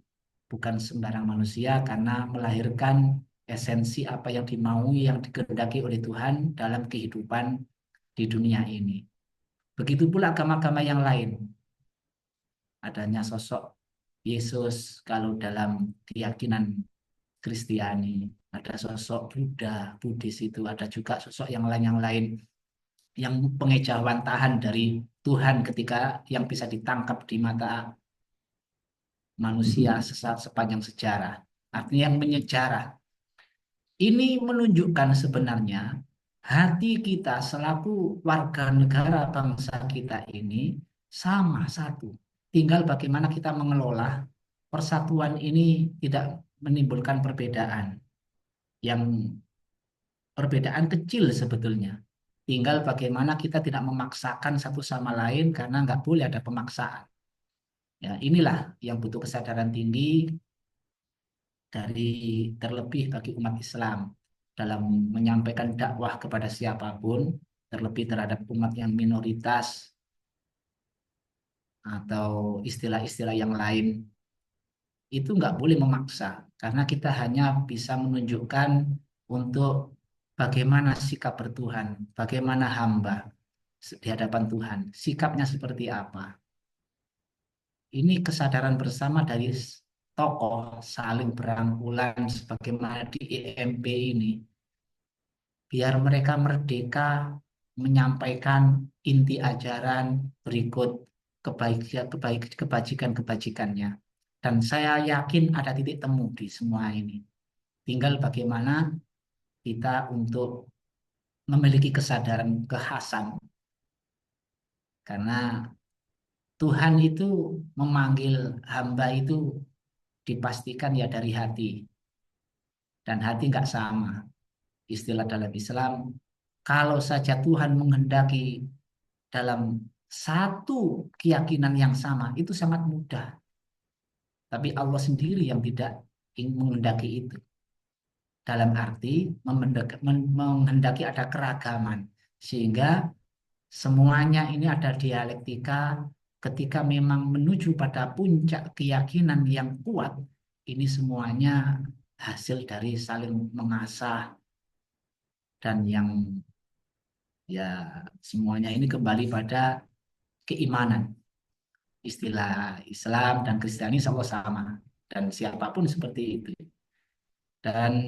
bukan sembarang manusia karena melahirkan esensi apa yang dimaui, yang dikehendaki oleh Tuhan dalam kehidupan di dunia ini. Begitu pula agama-agama yang lain. Adanya sosok Yesus kalau dalam keyakinan Kristiani, ada sosok Buddha, Buddhis itu, ada juga sosok yang lain yang pengejauhan tahan dari Tuhan ketika yang bisa ditangkap di mata manusia sepanjang sejarah. Artinya yang menyejarah. Ini menunjukkan sebenarnya hati kita selaku warga negara bangsa kita ini sama satu. Tinggal bagaimana kita mengelola persatuan ini tidak menimbulkan perbedaan. Yang perbedaan kecil sebetulnya. Tinggal bagaimana kita tidak memaksakan satu sama lain karena nggak boleh ada pemaksaan. Ya, inilah yang butuh kesadaran tinggi dari terlebih bagi umat Islam dalam menyampaikan dakwah kepada siapapun, terlebih terhadap umat yang minoritas atau istilah-istilah yang lain. Itu nggak boleh memaksa, karena kita hanya bisa menunjukkan untuk bagaimana sikap bertuhan, bagaimana hamba di hadapan Tuhan, sikapnya seperti apa. Ini kesadaran bersama dari tokoh saling berangkulan sebagaimana di EMP ini, biar mereka merdeka menyampaikan inti ajaran berikut kebajikan-kebajikannya. Dan saya yakin ada titik temu di semua ini. Tinggal bagaimana kita untuk memiliki kesadaran kekhasan. Karena Tuhan itu memanggil hamba itu dipastikan ya dari hati. Dan hati nggak sama. Istilah dalam Islam, kalau saja Tuhan menghendaki dalam satu keyakinan yang sama, itu sangat mudah. Tapi Allah sendiri yang tidak menghendaki itu. Dalam arti menghendaki ada keragaman. Sehingga semuanya ini ada dialektika ketika memang menuju pada puncak keyakinan yang kuat. Ini semuanya hasil dari saling mengasah dan yang ya semuanya ini kembali pada keimanan. Istilah Islam dan Kristiani sama-sama dan siapapun seperti itu. Dan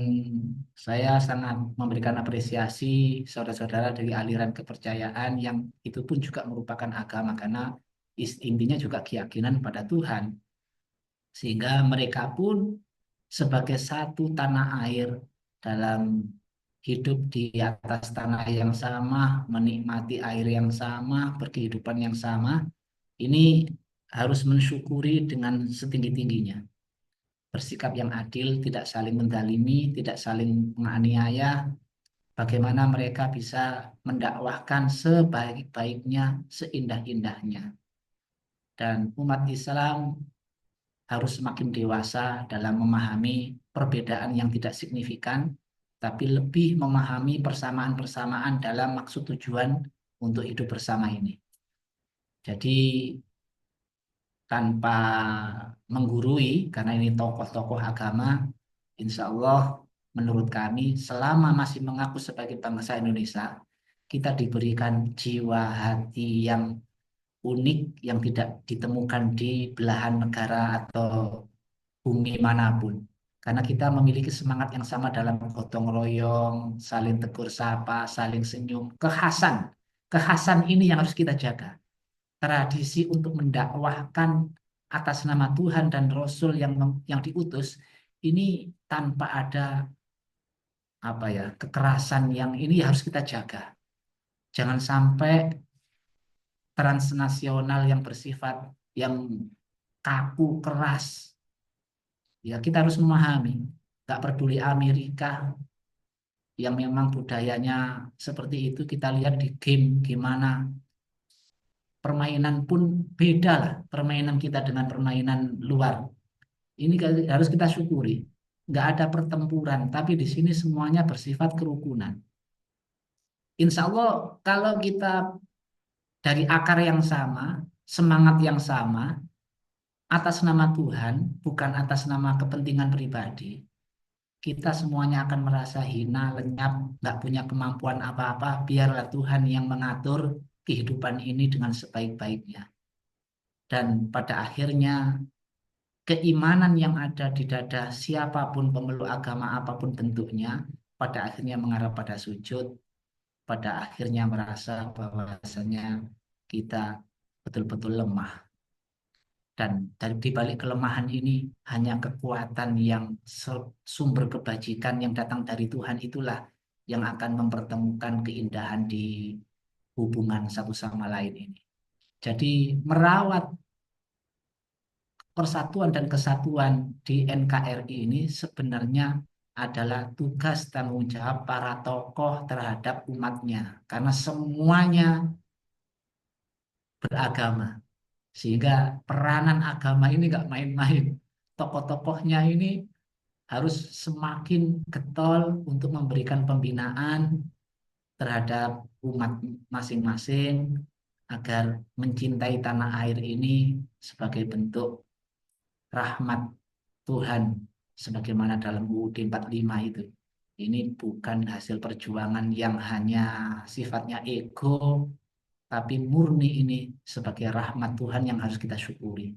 saya sangat memberikan apresiasi saudara-saudara dari aliran kepercayaan yang itu pun juga merupakan agama karena intinya juga keyakinan pada Tuhan. Sehingga mereka pun sebagai satu tanah air dalam hidup di atas tanah yang sama, menikmati air yang sama, berkehidupan yang sama, ini harus mensyukuri dengan setinggi-tingginya. Bersikap yang adil, tidak saling mendalimi, tidak saling menganiaya, bagaimana mereka bisa mendakwahkan sebaik-baiknya, seindah-indahnya. Dan umat Islam harus semakin dewasa dalam memahami perbedaan yang tidak signifikan, tapi lebih memahami persamaan-persamaan dalam maksud tujuan untuk hidup bersama ini. Jadi tanpa menggurui, karena ini tokoh-tokoh agama, insya Allah menurut kami selama masih mengaku sebagai bangsa Indonesia, kita diberikan jiwa hati yang unik yang tidak ditemukan di belahan negara atau bumi manapun. Karena kita memiliki semangat yang sama dalam gotong royong, saling tegur sapa, saling senyum. Kekhasan ini yang harus kita jaga. Tradisi untuk mendakwahkan atas nama Tuhan dan Rasul yang diutus ini tanpa ada apa ya kekerasan yang ini harus kita jaga. Jangan sampai transnasional yang bersifat yang kaku keras. Ya kita harus memahami. Gak peduli Amerika yang memang budayanya seperti itu, kita lihat di game gimana permainan pun beda lah permainan kita dengan permainan luar. Ini harus kita syukuri. Nggak ada pertempuran, tapi di sini semuanya bersifat kerukunan. Insya Allah kalau kita dari akar yang sama, semangat yang sama, atas nama Tuhan, bukan atas nama kepentingan pribadi, kita semuanya akan merasa hina, lenyap, nggak punya kemampuan apa-apa. Biarlah Tuhan yang mengatur kehidupan ini dengan sebaik-baiknya. Dan pada akhirnya keimanan yang ada di dada siapapun pemeluk agama apapun bentuknya, pada akhirnya mengarah pada sujud, pada akhirnya merasa bahwasanya kita betul-betul lemah. Dan dari di balik kelemahan ini hanya kekuatan yang sumber kebajikan yang datang dari Tuhan itulah yang akan mempertemukan keindahan di hubungan satu sama lain ini. Jadi merawat persatuan dan kesatuan di NKRI ini sebenarnya adalah tugas tanggung jawab para tokoh terhadap umatnya. Karena semuanya beragama. Sehingga peranan agama ini nggak main-main. Tokoh-tokohnya ini harus semakin getol untuk memberikan pembinaan terhadap umat masing-masing agar mencintai tanah air ini sebagai bentuk rahmat Tuhan sebagaimana dalam UUD 45 itu. Ini bukan hasil perjuangan yang hanya sifatnya ego, tapi murni ini sebagai rahmat Tuhan yang harus kita syukuri.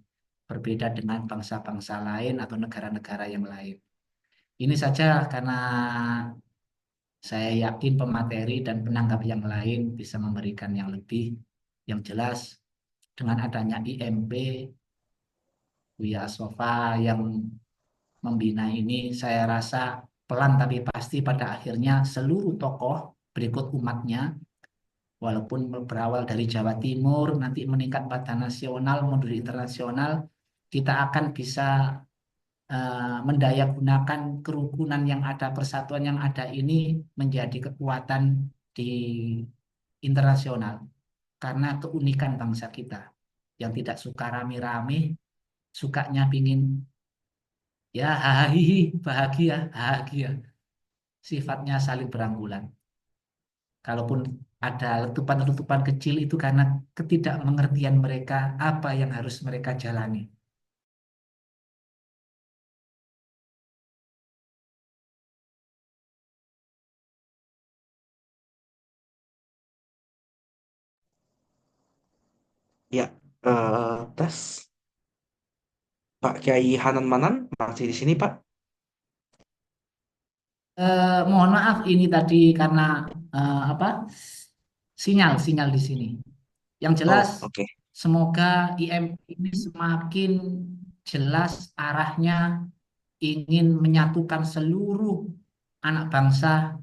Berbeda dengan bangsa-bangsa lain atau negara-negara yang lain. Ini saja karena saya yakin pemateri dan penanggap yang lain bisa memberikan yang lebih. Yang jelas dengan adanya IMP, Buya Sofa yang membina ini, saya rasa pelan tapi pasti pada akhirnya seluruh tokoh berikut umatnya, walaupun berawal dari Jawa Timur, nanti meningkat pada nasional, menuju internasional, kita akan bisa mendayagunakan kerukunan yang ada, persatuan yang ada ini menjadi kekuatan di internasional. Karena keunikan bangsa kita yang tidak suka rame-rame, sukanya pingin ya hahihi, bahagia, bahagia. Sifatnya saling berangkulan. Kalaupun ada letupan-letupan kecil itu karena ketidakmengertian mereka apa yang harus mereka jalani. Ya, tes. Pak Kiai Hanan Manan masih di sini, Pak? Mohon maaf ini tadi karena apa sinyal di sini. Yang jelas Oh, oke. semoga IMP ini semakin jelas arahnya ingin menyatukan seluruh anak bangsa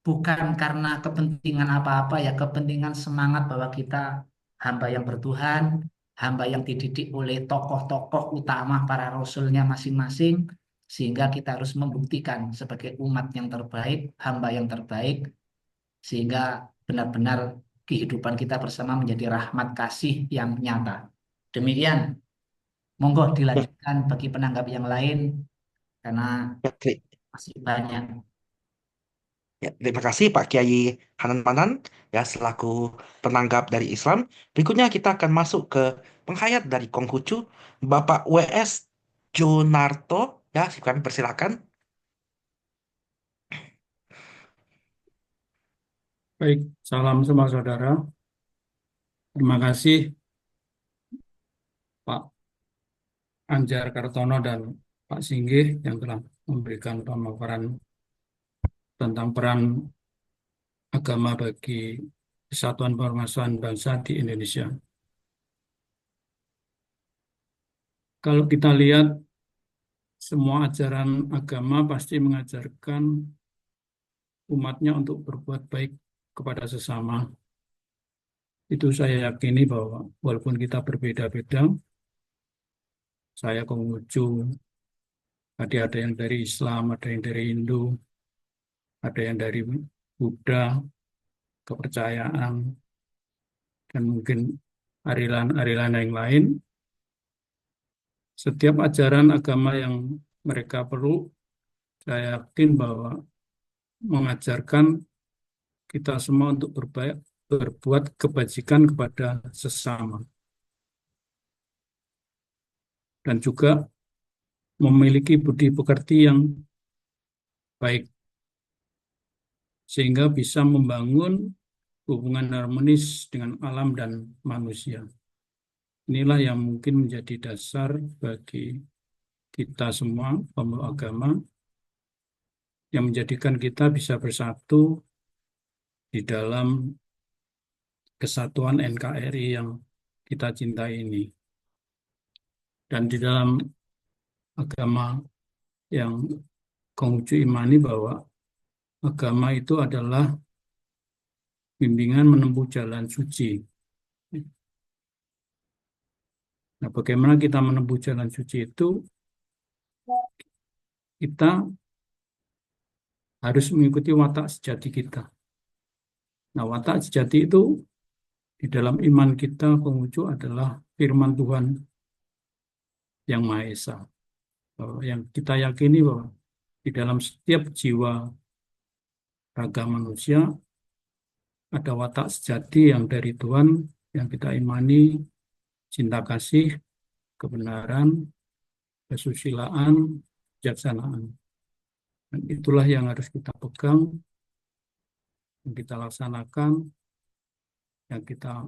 bukan karena kepentingan apa-apa ya, kepentingan semangat bahwa kita hamba yang bertuhan, hamba yang dididik oleh tokoh-tokoh utama para rasulnya masing-masing, sehingga kita harus membuktikan sebagai umat yang terbaik, hamba yang terbaik, sehingga benar-benar kehidupan kita bersama menjadi rahmat kasih yang nyata. Demikian, monggo Ya, dilanjutkan bagi penanggap yang lain, karena ya, masih banyak. ya, terima kasih Pak Kiai Hanan Manan ya selaku penanggap dari Islam. Berikutnya kita akan masuk ke penghayat dari Konghucu, Bapak WS Junarto. Ya, kami persilakan. Baik, salam semua saudara. Terima kasih Pak Anjar Kartono dan Pak Singgih yang telah memberikan pemaparan tentang peran agama bagi kesatuan permasalahan bangsa di Indonesia. Kalau kita lihat, semua ajaran agama pasti mengajarkan umatnya untuk berbuat baik kepada sesama. Itu saya yakini bahwa walaupun kita berbeda-beda, saya Konghucu, ada yang dari Islam, ada yang dari Hindu, ada yang dari Buddha, kepercayaan, dan mungkin aliran yang lain. Setiap ajaran agama yang mereka perlu, saya yakin bahwa mengajarkan kita semua untuk berbuat kebajikan kepada sesama. Dan juga memiliki budi pekerti yang baik, sehingga bisa membangun hubungan harmonis dengan alam dan manusia. Inilah yang mungkin menjadi dasar bagi kita semua, pemeluk agama, yang menjadikan kita bisa bersatu di dalam kesatuan NKRI yang kita cintai ini. Dan di dalam agama yang Konghucu imani bahwa agama itu adalah bimbingan menempuh jalan suci. Nah, bagaimana kita menempuh jalan suci itu? Kita harus mengikuti watak sejati kita. Nah, watak sejati itu di dalam iman kita, Konghucu, adalah firman Tuhan yang Maha Esa. Yang kita yakini bahwa di dalam setiap jiwa raga manusia ada watak sejati yang dari Tuhan yang kita imani, cinta kasih, kebenaran, kesusilaan, kebijaksanaan. Dan itulah yang harus kita pegang, yang kita laksanakan, yang kita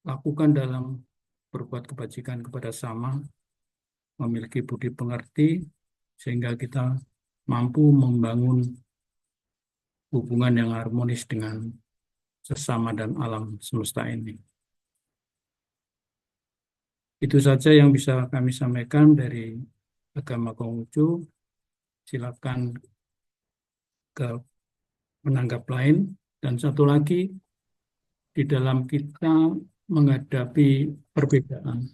lakukan dalam berbuat kebajikan kepada sama, memiliki budi pengerti, sehingga kita mampu membangun hubungan yang harmonis dengan sesama dan alam semesta ini. Itu saja yang bisa kami sampaikan dari agama Konghucu. Silakan ke menanggap lain. Dan satu lagi, di dalam kita menghadapi perbedaan.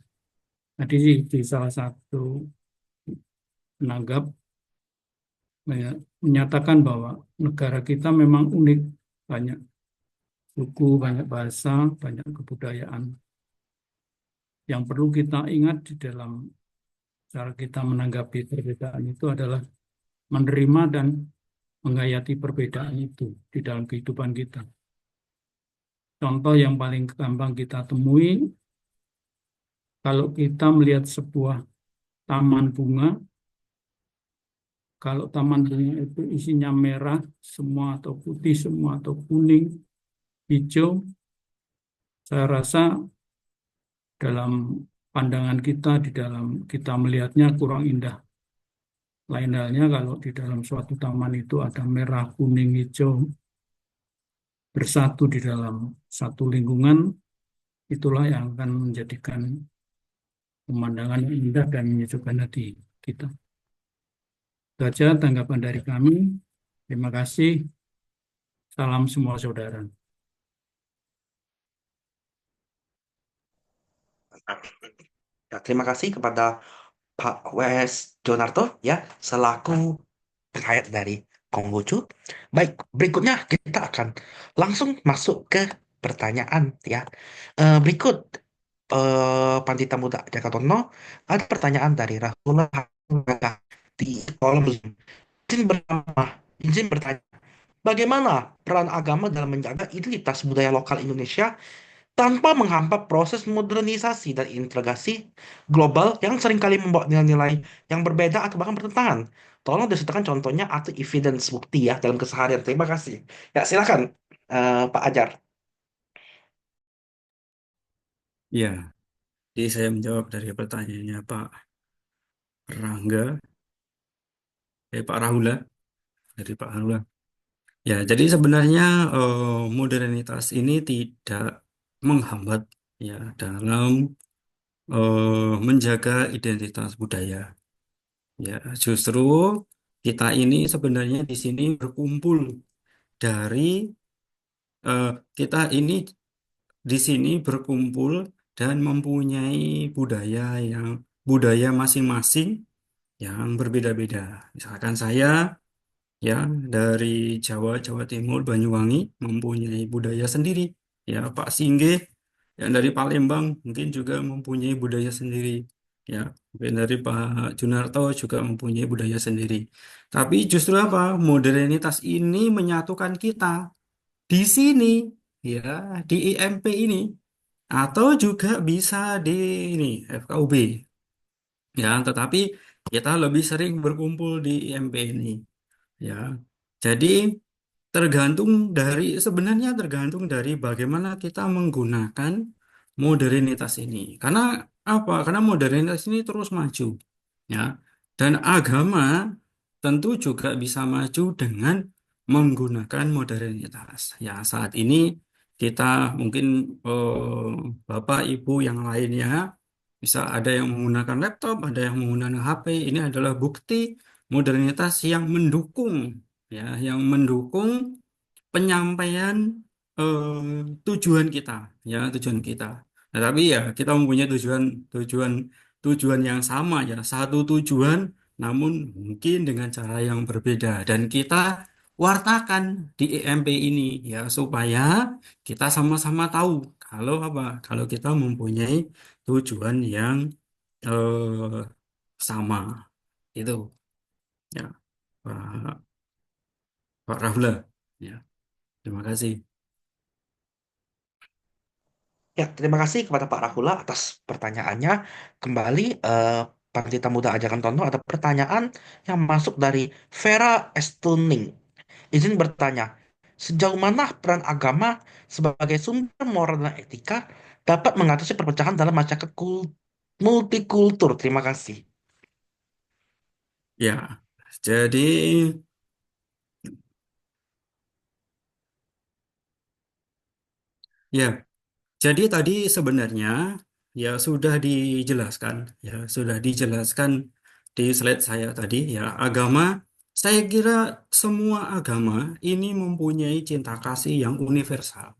Tadi di salah satu penanggap menyatakan bahwa negara kita memang unik, banyak suku, banyak bahasa, banyak kebudayaan. Yang perlu kita ingat di dalam cara kita menanggapi perbedaan itu adalah menerima dan menghayati perbedaan itu di dalam kehidupan kita. Contoh yang paling gampang kita temui, kalau kita melihat sebuah taman bunga, kalau taman bunga itu isinya merah semua atau putih semua atau kuning, hijau, saya rasa dalam pandangan kita, di dalam kita melihatnya kurang indah. Lain halnya kalau di dalam suatu taman itu ada merah, kuning, hijau, bersatu di dalam satu lingkungan, itulah yang akan menjadikan pemandangan yang indah dan menyejukkan hati kita. Itu saja tanggapan dari kami. Terima kasih. Salam semua saudara. Ya, terima kasih kepada Pak W.S. Jonarto ya selaku terkait dari Konghucu. Baik, berikutnya kita akan langsung masuk ke pertanyaan ya. Berikut Pandita Muda Jakartono, ada pertanyaan dari Rahula di kolom Zoom. Izin bertanya, bagaimana peran agama dalam menjaga identitas budaya lokal Indonesia tanpa menghambat proses modernisasi dan integrasi global yang seringkali membawa nilai-nilai yang berbeda atau bahkan bertentangan. Tolong disertakan contohnya atau evidence bukti ya dalam keseharian. Terima kasih. Ya, silakan Pak Ajar. Ya, jadi saya menjawab dari pertanyaannya Pak Rangga, Pak Rahula, dari Pak Rahula. Ya, jadi sebenarnya modernitas ini tidak menghambat ya dalam menjaga identitas budaya. Ya, justru kita ini sebenarnya di sini berkumpul dari eh, kita ini di sini berkumpul dan mempunyai budaya yang budaya masing-masing yang berbeda-beda. Misalkan saya ya dari Jawa, Jawa Timur, Banyuwangi mempunyai budaya sendiri. Ya, Pak Singge yang dari Palembang mungkin juga mempunyai budaya sendiri. Ya, mungkin dari Pak Junarto juga mempunyai budaya sendiri. Tapi justru apa? Modernitas ini menyatukan kita di sini, ya, di IMP ini, atau juga bisa di ini FKUB. Ya, tetapi kita lebih sering berkumpul di IMP ini. Ya, jadi tergantung dari sebenarnya tergantung dari bagaimana kita menggunakan modernitas ini. Karena apa? Karena modernitas ini terus maju, ya. Dan agama tentu juga bisa maju dengan menggunakan modernitas. Ya, saat ini kita mungkin Bapak, Ibu yang lainnya bisa ada yang menggunakan laptop, ada yang menggunakan HP. Ini adalah bukti modernitas yang mendukung ya, yang mendukung penyampaian tujuan kita, ya tujuan kita. Nah, tapi ya kita mempunyai tujuan tujuan yang sama ya, satu tujuan, namun mungkin dengan cara yang berbeda. Dan kita wartakan di EMP ini ya supaya kita sama-sama tahu kalau apa, kalau kita mempunyai tujuan yang eh, sama itu ya, Pak Pak Rahula. Ya, terima kasih. Ya, terima kasih kepada Pak Rahula atas pertanyaannya. Kembali, Pandita Muda Ajakan Tondo ada pertanyaan yang masuk dari Vera Estuning. Izin bertanya, sejauh mana peran agama sebagai sumber moral dan etika dapat mengatasi perpecahan dalam masyarakat multikultur? Terima kasih. Ya, jadi ya, jadi tadi sebenarnya ya sudah dijelaskan, ya sudah dijelaskan di slide saya tadi ya agama. Saya kira semua agama ini mempunyai cinta kasih yang universal,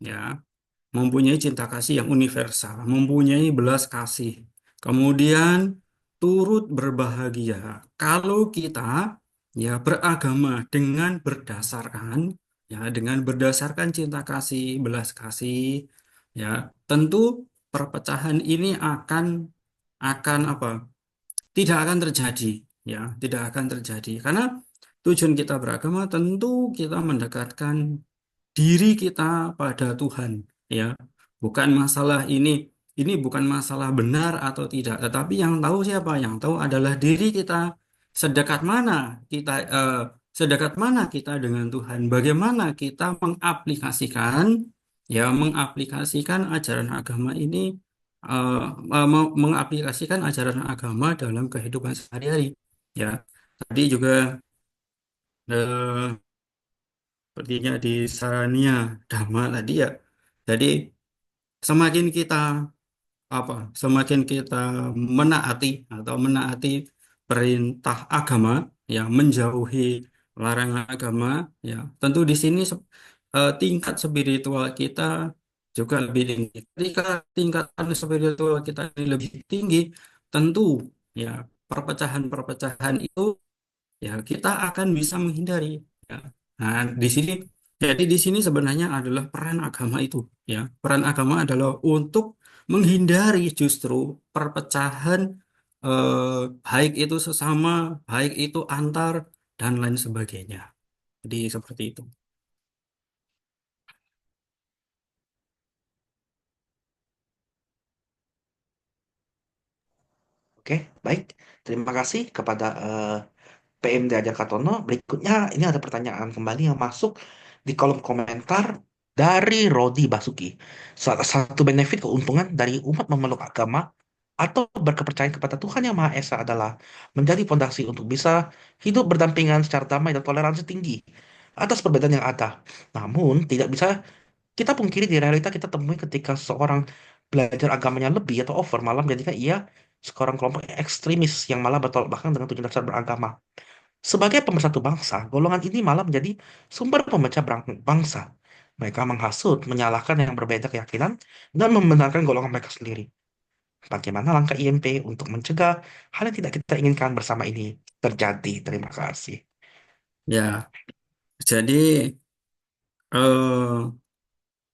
ya. Mempunyai cinta kasih yang universal, mempunyai belas kasih, kemudian turut berbahagia. Kalau kita ya beragama dengan berdasarkan cinta kasih, belas kasih, ya tentu perpecahan ini akan apa? Tidak akan terjadi, ya, tidak akan terjadi karena tujuan kita beragama tentu kita mendekatkan diri kita pada Tuhan, ya. Bukan masalah ini bukan masalah benar atau tidak, tetapi yang tahu siapa? Yang tahu adalah diri kita, sedekat mana kita sedekat mana kita dengan Tuhan, bagaimana kita mengaplikasikan ajaran agama ini, eh, mengaplikasikan ajaran agama dalam kehidupan sehari-hari, ya. Tadi juga eh, sepertinya di Sarania Dhamma tadi ya. Jadi semakin kita semakin kita menaati atau menaati perintah agama, ya menjauhi larangan agama, ya tentu di sini tingkat spiritual kita juga lebih tinggi. Ketika tingkatan spiritual kita ini lebih tinggi, tentu ya perpecahan-perpecahan itu ya kita akan bisa menghindari, ya. Nah, di sini sebenarnya adalah peran agama itu, ya. Peran agama adalah untuk menghindari justru perpecahan, eh, baik itu sesama, baik itu antar dan lain sebagainya. Jadi seperti itu. Oke, baik. Terima kasih kepada PMD Ajar Katono. Berikutnya, ini ada pertanyaan kembali yang masuk di kolom komentar dari Rodi Basuki. Salah satu benefit keuntungan dari umat memeluk agama atau berkepercayaan kepada Tuhan Yang Maha Esa adalah menjadi fondasi untuk bisa hidup berdampingan secara damai dan toleransi tinggi atas perbedaan yang ada. Namun, tidak bisa kita pungkiri di realita kita temui ketika seseorang belajar agamanya lebih atau over, malah menjadikan ia seorang kelompok ekstremis yang malah bertolak belakang dengan tujuan dasar beragama. Sebagai pemersatu bangsa, golongan ini malah menjadi sumber pemecah bangsa. Mereka menghasut, menyalahkan yang berbeda keyakinan, dan membenarkan golongan mereka sendiri. Bagaimana langkah IMP untuk mencegah hal yang tidak kita inginkan bersama ini terjadi? Terima kasih. Ya, jadi eh,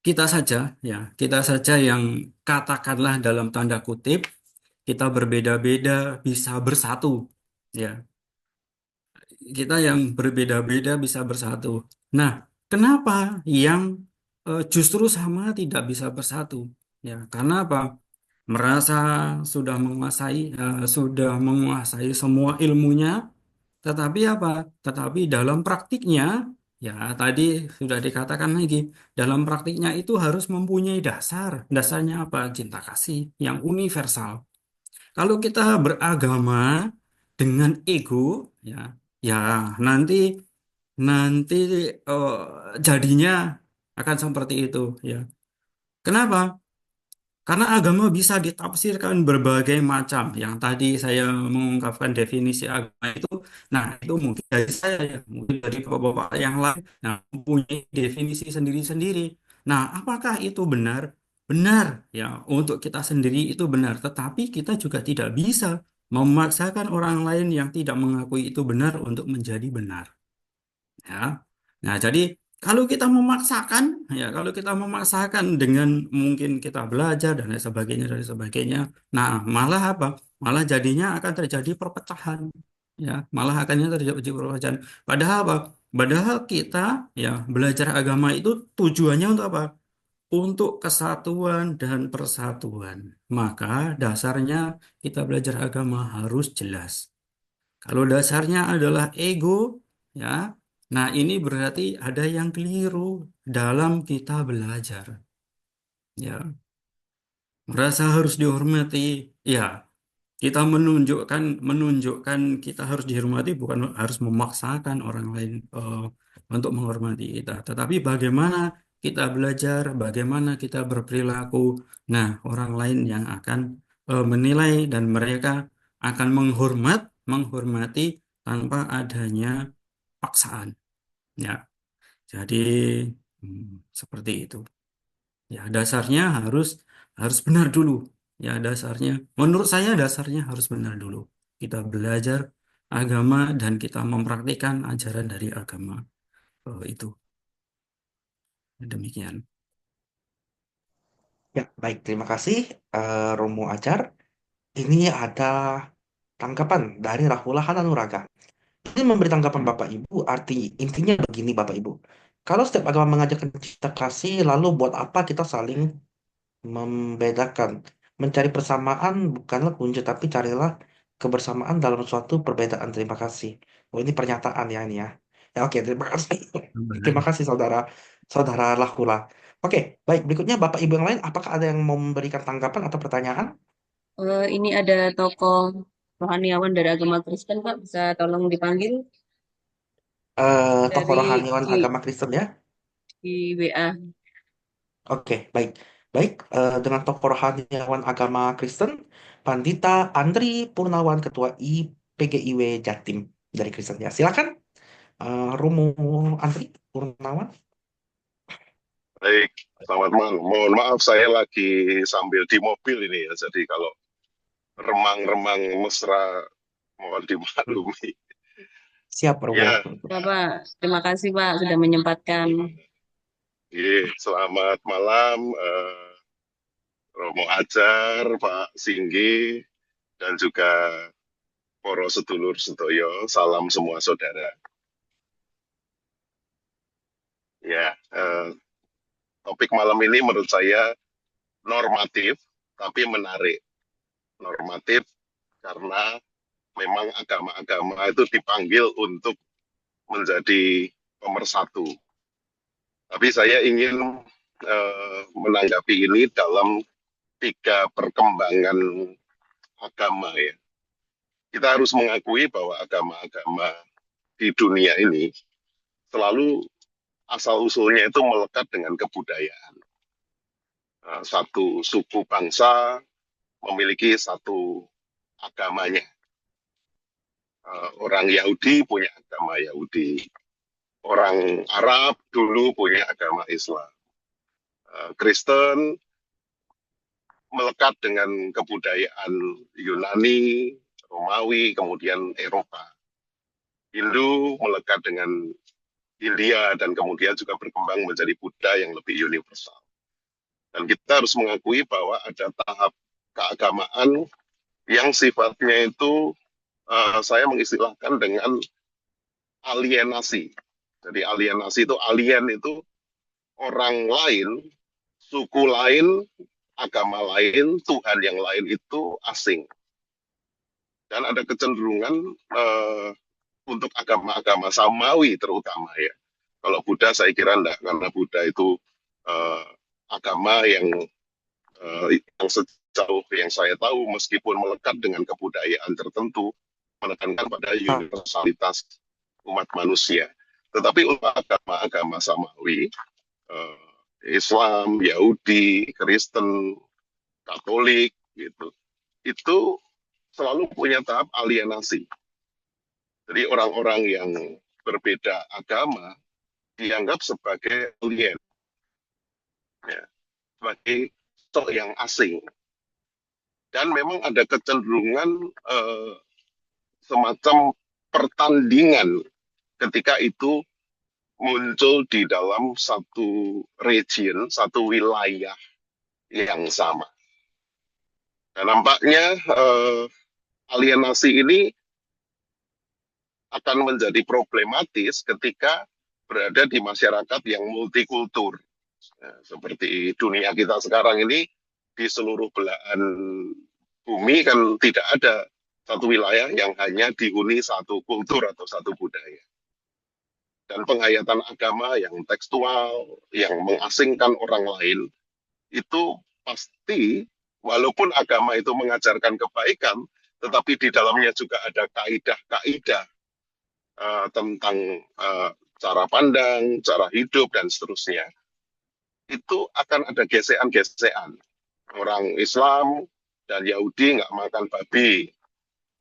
kita saja yang katakanlah dalam tanda kutip kita berbeda-beda bisa bersatu. Ya, kita yang berbeda-beda bisa bersatu. Nah, kenapa yang justru sama tidak bisa bersatu? Ya, karena apa? Merasa sudah menguasai semua ilmunya, tetapi apa? Tetapi dalam praktiknya, ya tadi sudah dikatakan lagi, dalam praktiknya itu harus mempunyai dasar. Dasarnya apa? Cinta kasih yang universal. Kalau kita beragama dengan ego, ya, ya nanti nanti eh, jadinya akan seperti itu, ya. Kenapa? Karena agama bisa ditafsirkan berbagai macam. Yang tadi saya mengungkapkan definisi agama itu, nah itu mungkin dari saya, ya, mungkin dari bapak-bapak yang lain, nah mempunyai definisi sendiri-sendiri. Nah, apakah itu benar? Benar, ya, untuk kita sendiri itu benar. Tetapi kita juga tidak bisa memaksakan orang lain yang tidak mengakui itu benar untuk menjadi benar. Ya. Nah, jadi kalau kita memaksakan dengan mungkin kita belajar dan lain sebagainya, nah malah apa? Malah jadinya akan terjadi perpecahan, ya, malah akannya terjadi perpecahan. Padahal apa? Padahal kita, ya, belajar agama itu tujuannya untuk apa? Untuk kesatuan dan persatuan. Maka dasarnya kita belajar agama harus jelas. Kalau dasarnya adalah ego, ya, nah ini berarti ada yang keliru dalam kita belajar. Ya, merasa harus dihormati. Ya, kita menunjukkan kita harus dihormati bukan harus memaksakan orang lain untuk menghormati kita. Tetapi bagaimana kita belajar, bagaimana kita berperilaku. Nah, orang lain yang akan menilai dan mereka akan menghormati tanpa adanya paksaan. Ya, jadi seperti itu. Ya, dasarnya harus harus benar dulu. Ya, dasarnya menurut saya dasarnya harus benar dulu. Kita belajar agama dan kita mempraktikkan ajaran dari agama. Itu demikian. Ya, baik. Terima kasih, Romo Ajar. Ini ada tanggapan dari Rahula Hananuraga. Ini memberi tanggapan Bapak Ibu, intinya begini Bapak Ibu. Kalau setiap agama mengajarkan cinta kasih, lalu buat apa kita saling membedakan? Mencari persamaan bukanlah kunci, tapi carilah kebersamaan dalam suatu perbedaan. Terima kasih. Oh, ini pernyataan ya ini ya. Ya, oke, terima kasih. Terima kasih saudara saudara Lahula. Oke, baik. Berikutnya Bapak Ibu yang lain, apakah ada yang mau memberikan tanggapan atau pertanyaan? Ini ada tokoh rohaniawan dari agama Kristen, Pak. Bisa tolong dipanggil Tokoh dari rohaniawan di, agama Kristen ya? di WA. Oke, baik. Baik, dengan tokoh rohaniawan agama Kristen, Pandita Andri Purnawan, Ketua IPGIW Jatim dari Kristen ya. Silakan, Romo Andri Purnawan. Baik, selamat malam. Mohon maaf saya lagi sambil di mobil ini ya. Jadi kalau remang-remang mesra mohon dimaklumi. Siap, Romo. Ya, Bapak, terima kasih Pak sudah menyempatkan. selamat malam Romo Ajar, Pak Singgi, dan juga poro sedulur sedoyo. Salam semua saudara. Ya, topik malam ini menurut saya normatif tapi menarik. Normatif karena memang agama-agama itu dipanggil untuk menjadi pemersatu. Tapi saya ingin menanggapi ini dalam 3 perkembangan agama ya. Kita harus mengakui bahwa agama-agama di dunia ini selalu asal-usulnya itu melekat dengan kebudayaan. Satu suku bangsa memiliki satu agamanya. Orang Yahudi punya agama Yahudi. Orang Arab dulu punya agama Islam. Kristen melekat dengan kebudayaan Yunani, Romawi, kemudian Eropa. Hindu melekat dengan India dan kemudian juga berkembang menjadi Buddha yang lebih universal. Dan kita harus mengakui bahwa ada tahap keagamaan yang sifatnya itu saya mengistilahkan dengan alienasi. Jadi alienasi itu, alien itu orang lain, suku lain, agama lain, Tuhan yang lain itu asing. Dan ada kecenderungan untuk agama-agama Samawi terutama ya. Kalau Buddha saya kira enggak, karena Buddha itu agama yang sejauh yang saya tahu meskipun melekat dengan kebudayaan tertentu menekankan pada universalitas umat manusia. Tetapi untuk agama-agama Samawi, Islam, Yahudi, Kristen, Katolik gitu, itu selalu punya tahap alienasi. Jadi orang-orang yang berbeda agama dianggap sebagai alien, ya, sebagai sosok yang asing. Dan memang ada kecenderungan semacam pertandingan ketika itu muncul di dalam satu region, satu wilayah yang sama. Dan nampaknya alienasi ini akan menjadi problematis ketika berada di masyarakat yang multikultur. Seperti dunia kita sekarang ini, di seluruh belahan bumi kan tidak ada satu wilayah yang hanya dihuni satu kultur atau satu budaya. Dan penghayatan agama yang tekstual, yang mengasingkan orang lain, itu pasti walaupun agama itu mengajarkan kebaikan, tetapi di dalamnya juga ada kaidah-kaidah tentang cara pandang, cara hidup, dan seterusnya. Itu akan ada gesekan-gesekan. Orang Islam dan Yahudi nggak makan babi.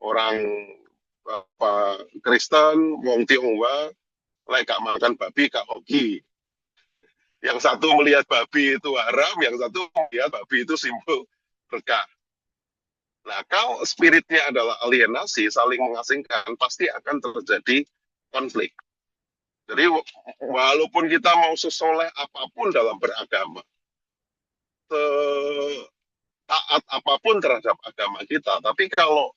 Orang Kristen, wong Tionghoa, gak makan babi, gak hoki. Yang satu melihat babi itu haram, yang satu melihat babi itu simbol berkah. Nah, kalau spiritnya adalah alienasi, saling mengasingkan, pasti akan terjadi konflik. Jadi, walaupun kita mau sesoleh apapun dalam beragama, taat apapun terhadap agama kita, tapi kalau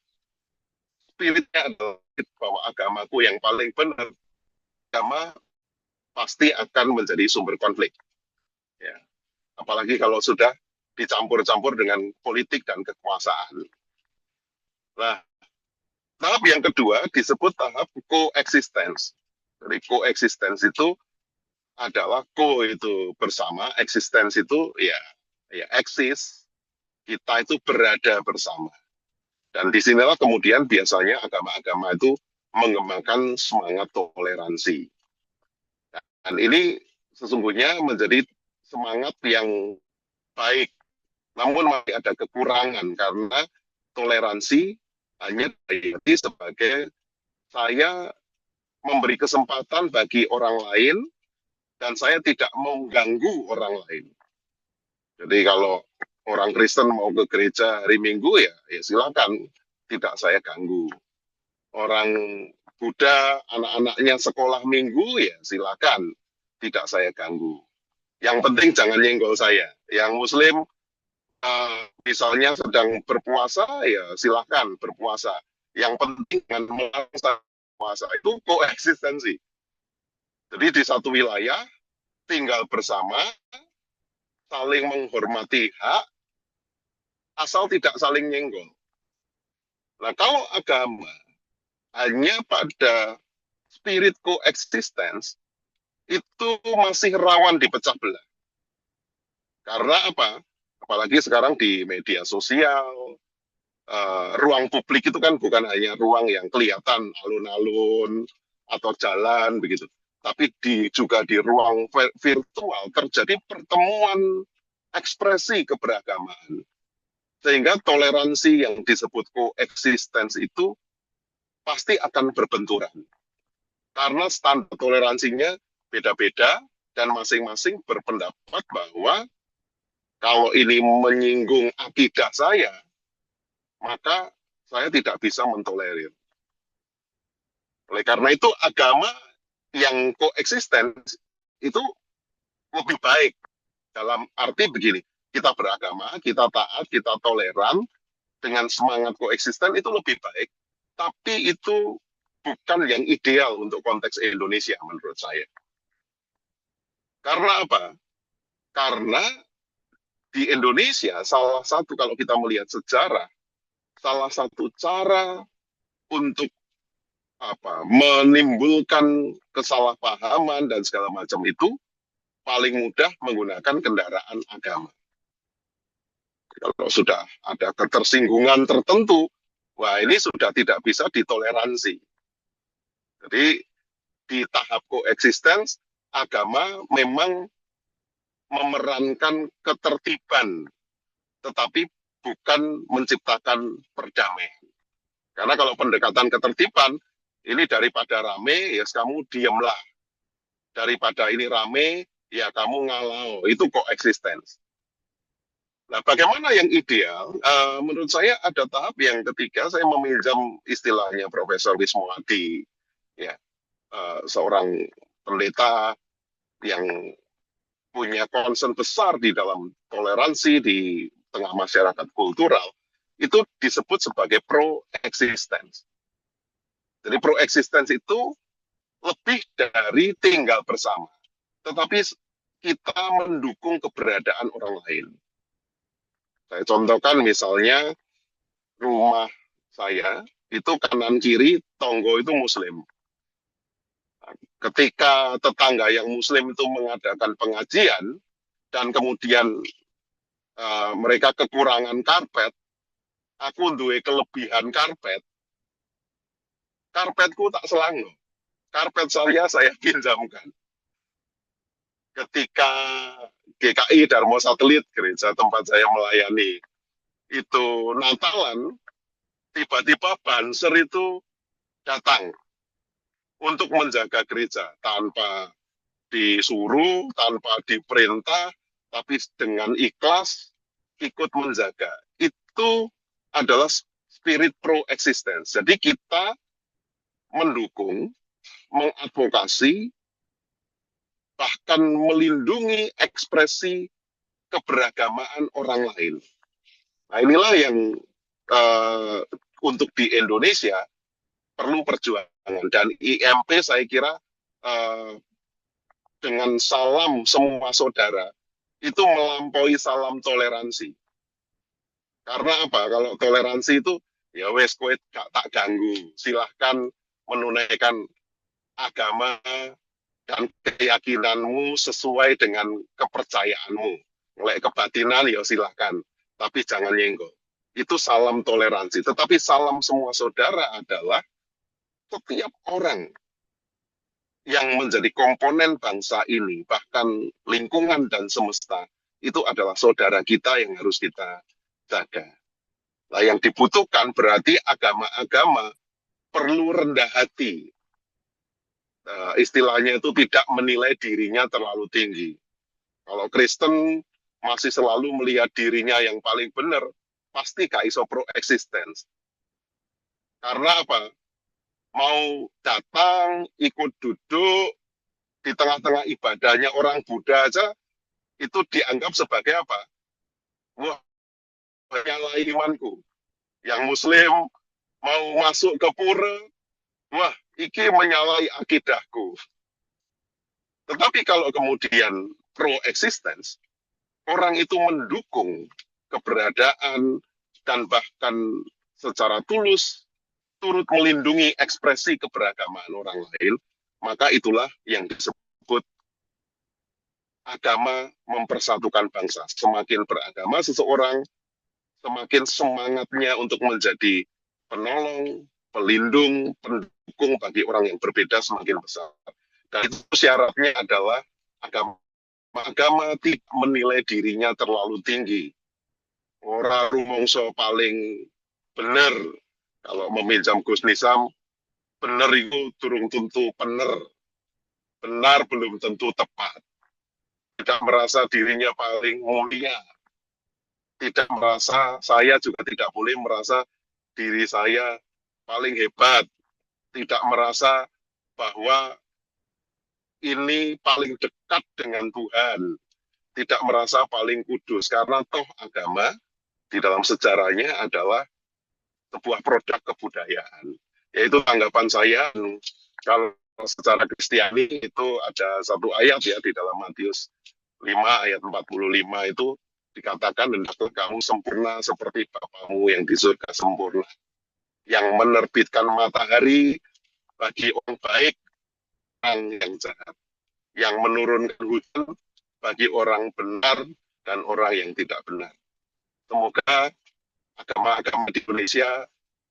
spiritnya adalah bahwa agamaku yang paling benar, agama pasti akan menjadi sumber konflik. Ya. Apalagi kalau sudah dicampur-campur dengan politik dan kekuasaan. Nah, tahap yang kedua disebut tahap coexistence. Jadi coexistence itu adalah itu bersama, existence itu ya eksis, kita itu berada bersama. Dan disinilah kemudian biasanya agama-agama itu mengembangkan semangat toleransi. Dan ini sesungguhnya menjadi semangat yang baik, namun masih ada kekurangan karena toleransi hanya diarti sebagai saya memberi kesempatan bagi orang lain dan saya tidak mengganggu orang lain. Jadi kalau orang Kristen mau ke gereja hari Minggu ya silakan, tidak saya ganggu. Orang Buddha anak-anaknya sekolah Minggu ya silakan, tidak saya ganggu. Yang penting jangan nyenggol saya. Yang Muslim misalnya sedang berpuasa ya silakan berpuasa. Yang penting jangan melarang puasa. Itu koeksistensi. Jadi di satu wilayah tinggal bersama, saling menghormati hak, asal tidak saling nyenggol. Nah, kalau agama hanya pada spirit coexistence, itu masih rawan dipecah belah. Karena apa? Apalagi sekarang di media sosial, ruang publik itu kan bukan hanya ruang yang kelihatan alun-alun atau jalan begitu, tapi juga di ruang virtual terjadi pertemuan ekspresi keberagaman, sehingga toleransi yang disebut coexistence itu pasti akan berbenturan karena standar toleransinya beda-beda dan masing-masing berpendapat bahwa kalau ini menyinggung akidah saya, maka saya tidak bisa mentolerir. Oleh karena itu agama yang koeksisten itu lebih baik dalam arti begini, kita beragama, kita taat, kita toleran dengan semangat koeksisten itu lebih baik, tapi itu bukan yang ideal untuk konteks Indonesia menurut saya. Karena apa? Karena di Indonesia salah satu, kalau kita melihat sejarah, salah satu cara untuk menimbulkan kesalahpahaman dan segala macam itu paling mudah menggunakan kendaraan agama. Kalau sudah ada ketersinggungan tertentu, wah ini sudah tidak bisa ditoleransi. Jadi di tahap koeksistens, agama memang memerankan ketertiban, tetapi bukan menciptakan perdamaian. Karena kalau pendekatan ketertiban, ini daripada rame, ya kamu diamlah. Daripada ini rame, ya kamu ngalau. Itu koeksistens. Nah, bagaimana yang ideal? Menurut saya ada tahap yang ketiga, saya meminjam istilahnya Profesor Wismo Adi, ya, seorang pendeta yang punya concern besar di dalam toleransi di tengah masyarakat kultural, itu disebut sebagai pro-existence. Jadi pro-existence itu lebih dari tinggal bersama, tetapi kita mendukung keberadaan orang lain. Saya contohkan misalnya rumah saya, itu kanan kiri tonggo itu Muslim. Ketika tetangga yang Muslim itu mengadakan pengajian dan kemudian mereka kekurangan karpet, aku duwe kelebihan karpet, karpetku tak selangno, karpet saya pinjamkan. Ketika GKI Darmo Satelit, gereja tempat saya melayani, itu Natalan, tiba-tiba Banser itu datang untuk menjaga gereja tanpa disuruh, tanpa diperintah, tapi dengan ikhlas ikut menjaga. Itu adalah spirit pro-existence. Jadi kita mendukung, mengadvokasi, bahkan melindungi ekspresi keberagamaan orang lain. Nah, inilah yang untuk di Indonesia perlu perjuangan. Dan IMP saya kira dengan salam semua saudara, itu melampaui salam toleransi. Karena apa? Kalau toleransi itu, ya wes kowe gak tak ganggu, silahkan menunaikan agama dan keyakinanmu sesuai dengan kepercayaanmu. Mulai kebatinan ya silahkan, tapi jangan nyenggol. Itu salam toleransi. Tetapi salam semua saudara adalah setiap orang yang menjadi komponen bangsa ini, bahkan lingkungan dan semesta, itu adalah saudara kita yang harus kita jaga. Nah, yang dibutuhkan berarti agama-agama perlu rendah hati. Istilahnya itu tidak menilai dirinya terlalu tinggi. Kalau Kristen masih selalu melihat dirinya yang paling benar, pasti gak iso pro-existence. Karena apa? Mau datang, ikut duduk, di tengah-tengah ibadahnya orang Buddha aja, itu dianggap sebagai apa? Wah, menyalahi imanku. Yang Muslim mau masuk ke pura, wah, iki menyalahi akidahku. Tetapi kalau kemudian pro-existence, orang itu mendukung keberadaan dan bahkan secara tulus turut melindungi ekspresi keberagamaan orang lain, maka itulah yang disebut agama mempersatukan bangsa. Semakin beragama seseorang, semakin semangatnya untuk menjadi penolong, pelindung, pendukung bagi orang yang berbeda semakin besar. Dan itu syaratnya adalah agama tidak menilai dirinya terlalu tinggi. Ora rumongso paling bener, kalau meminjam Gus Nisam, bener itu durung tentu benar belum tentu tepat. Tidak merasa dirinya paling mulia, tidak merasa, saya juga tidak boleh merasa diri saya paling hebat, tidak merasa bahwa ini paling dekat dengan Tuhan, tidak merasa paling kudus, karena toh agama di dalam sejarahnya adalah sebuah produk kebudayaan. Yaitu tanggapan saya, kalau secara Kristiani itu ada satu ayat ya di dalam Matius 5 ayat 45 itu dikatakan, hendaklah kamu sempurna seperti Bapamu yang di surga sempurna, yang menerbitkan matahari bagi orang baik, orang yang jahat, yang menurunkan hujan bagi orang benar dan orang yang tidak benar. Semoga agama-agama di Indonesia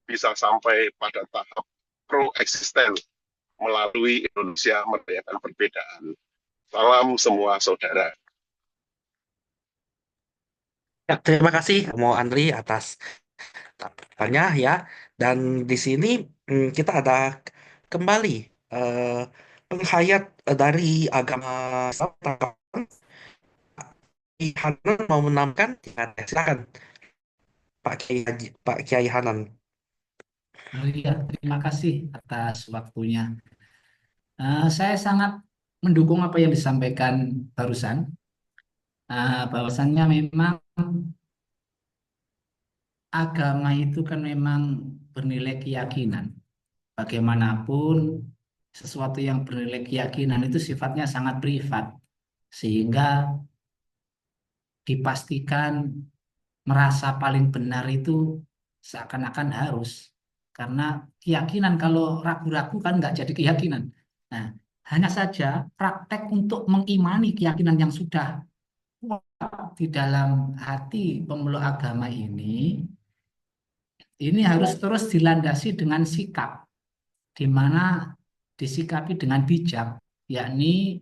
bisa sampai pada tahap pro-eksisten melalui Indonesia merayakan perbedaan. Salam semua saudara. Ya, terima kasih Mo Andri atas tanggapannya ya. Dan di sini kita ada kembali eh, penghayat dari agama Islam. Hanan mau menambahkan? Silakan Pak Kiai Hanan. Oh iya, terima kasih atas waktunya. Saya sangat mendukung apa yang disampaikan barusan. Bahwasannya memang agama itu kan memang bernilai keyakinan. Bagaimanapun sesuatu yang bernilai keyakinan itu sifatnya sangat privat, sehingga dipastikan merasa paling benar itu seakan-akan harus. Karena keyakinan kalau ragu-ragu kan nggak jadi keyakinan. Nah, hanya saja praktek untuk mengimani keyakinan yang sudah kuat di dalam hati pemeluk agama ini harus terus dilandasi dengan sikap, di mana disikapi dengan bijak, yakni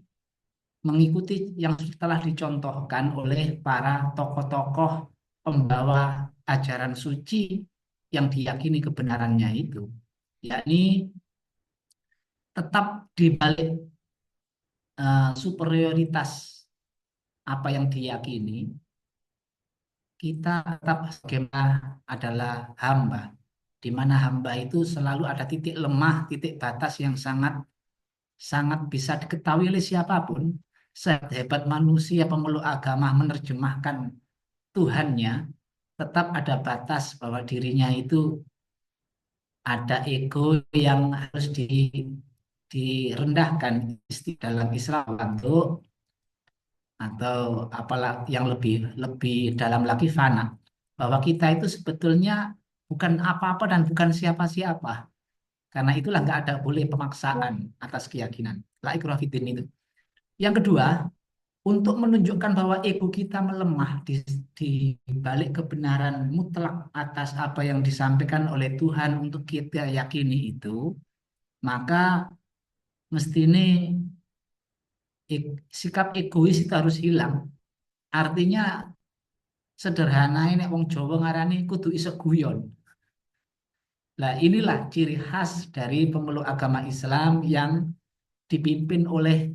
mengikuti yang telah dicontohkan oleh para tokoh-tokoh pembawa ajaran suci yang diyakini kebenarannya itu, yakni tetap di balik superioritas apa yang diyakini, kita tetap bagaimana adalah hamba, di mana hamba itu selalu ada titik lemah, titik batas yang sangat sangat bisa diketahui oleh siapapun. Sehebat manusia pemeluk agama menerjemahkan Tuhannya, tetap ada batas bahwa dirinya itu ada ego yang harus direndahkan dalam Islam atau apalah yang lebih lebih dalam lagi fana, bahwa kita itu sebetulnya bukan apa-apa dan bukan siapa-siapa. Karena itulah nggak ada boleh pemaksaan atas keyakinan. La ikraha fiddin itu. Yang kedua, untuk menunjukkan bahwa ego kita melemah di balik kebenaran mutlak atas apa yang disampaikan oleh Tuhan untuk kita yakini itu, maka mesti ini sikap egois itu harus hilang. Artinya sederhana ini wong Jawa ngarani kudu iso guyon. Nah, inilah ciri khas dari pemeluk agama Islam yang dipimpin oleh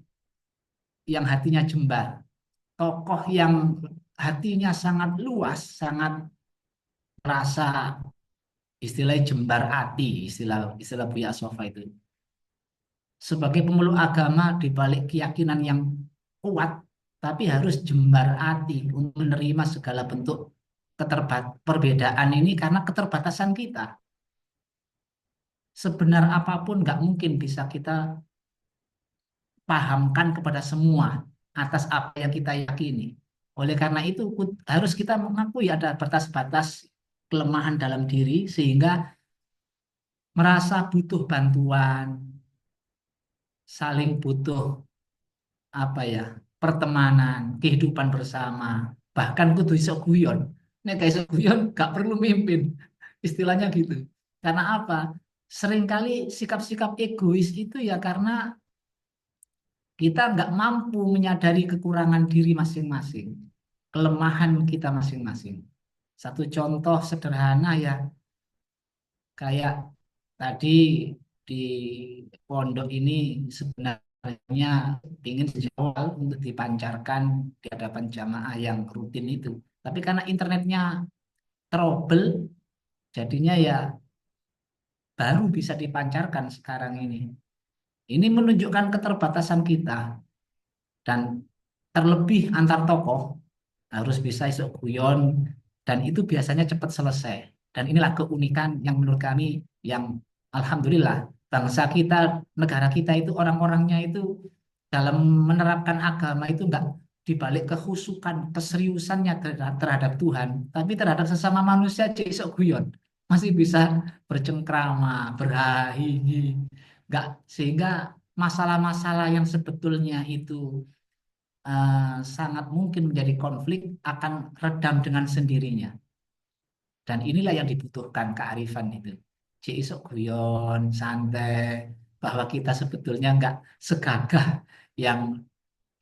yang hatinya jembar. Tokoh yang hatinya sangat luas, sangat merasa istilah jembar hati, istilah Buya Sofa itu. Sebagai pemeluk agama di balik keyakinan yang kuat, tapi harus jembar hati untuk menerima segala bentuk perbedaan ini karena keterbatasan kita. Sebenar apapun nggak mungkin bisa kita pahamkan kepada semua atas apa yang kita yakini. Oleh karena itu harus kita mengakui ada batas-batas kelemahan dalam diri sehingga merasa butuh bantuan, saling butuh apa ya, pertemanan, kehidupan bersama, bahkan kudu iso guyon. Nek guys guyon gak perlu mimpin. Istilahnya gitu. Karena apa? Seringkali sikap-sikap egois itu ya karena kita nggak mampu menyadari kekurangan diri masing-masing, kelemahan kita masing-masing. Satu contoh sederhana ya, kayak tadi di pondok ini sebenarnya ingin sejak awal untuk dipancarkan di hadapan jamaah yang rutin itu. Tapi karena internetnya trouble, jadinya ya baru bisa dipancarkan sekarang ini. Ini menunjukkan keterbatasan kita dan terlebih antar tokoh harus bisa isuk guyon dan itu biasanya cepat selesai. Dan inilah keunikan yang menurut kami yang alhamdulillah bangsa kita, negara kita itu orang-orangnya itu dalam menerapkan agama itu enggak dibalik kehusukan, keseriusannya terhadap Tuhan, tapi terhadap sesama manusia cek isuk guyon. Masih bisa bercengkrama, berhahi, enggak sehingga masalah-masalah yang sebetulnya itu sangat mungkin menjadi konflik akan redam dengan sendirinya. Dan inilah yang dibutuhkan kearifan itu. Cik isok guyon, santai, bahwa kita sebetulnya nggak segagah yang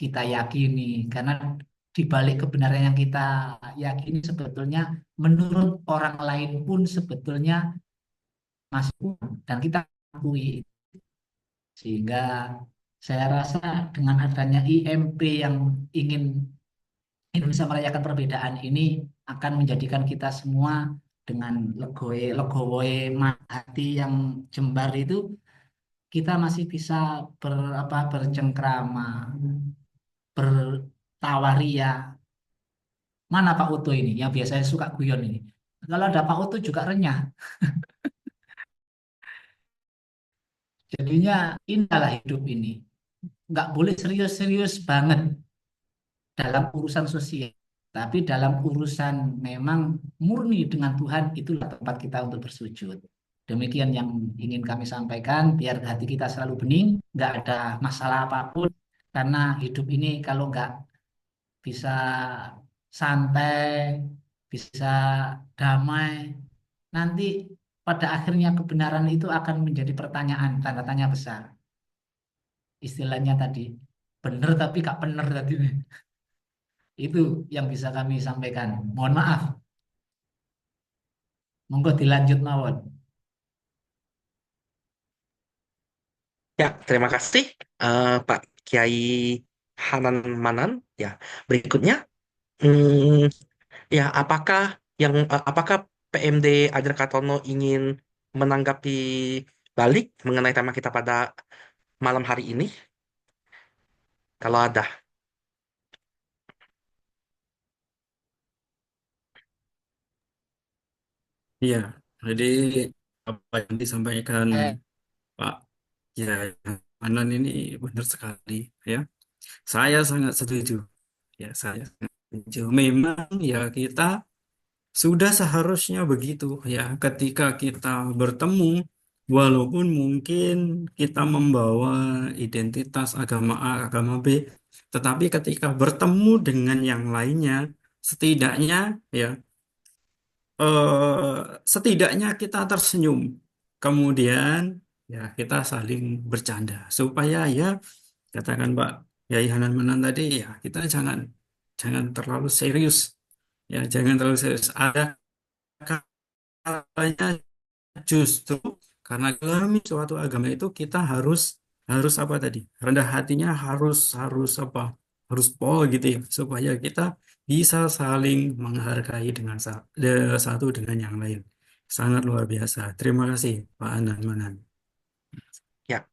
kita yakini. Karena di balik kebenaran yang kita yakini sebetulnya menurut orang lain pun sebetulnya masih kurang. Dan kita akui. Sehingga saya rasa dengan adanya IMP yang ingin Indonesia merayakan perbedaan ini akan menjadikan kita semua dengan legoe legowoe hati yang jembar itu kita masih bisa bercengkrama, bertawaria. Mana Pak Uto ini yang biasanya suka guyon ini? Kalau ada Pak Uto juga renyah. Jadinya indahlah hidup ini. Nggak boleh serius-serius banget dalam urusan sosial. Tapi dalam urusan memang murni dengan Tuhan, itulah tempat kita untuk bersujud. Demikian yang ingin kami sampaikan, biar hati kita selalu bening, nggak ada masalah apapun. Karena hidup ini kalau nggak bisa santai, bisa damai, nanti pada akhirnya kebenaran itu akan menjadi pertanyaan, tanda tanya besar. Istilahnya tadi, bener tapi gak bener tadi. Itu yang bisa kami sampaikan. Mohon maaf. Monggo dilanjut mawon. Ya, terima kasih Pak Kiai Hanan Manan. Ya, berikutnya, hmm, ya apakah PMD Ajar Katono ingin menanggapi balik mengenai tema kita pada malam hari ini? Kalau ada. Iya, jadi apa yang disampaikan Eh, Pak ya Manan ini benar sekali ya. Saya sangat setuju. Ya, saya sangat setuju. Memang ya kita sudah seharusnya begitu ya. Ketika kita bertemu, walaupun mungkin kita membawa identitas agama A, agama B, tetapi ketika bertemu dengan yang lainnya, setidaknya ya setidaknya kita tersenyum. Kemudian ya kita saling bercanda supaya ya katakan Pak Yai Hanan Manan tadi ya kita jangan jangan terlalu serius ya jangan terlalu serius. Ada kalanya justru karena dalam suatu agama itu kita harus harus apa tadi rendah hatinya harus harus apa harus pol gitu ya supaya kita bisa saling menghargai dengan satu dengan yang lain. Sangat luar biasa. Terima kasih Pak Anan Manan. Ya,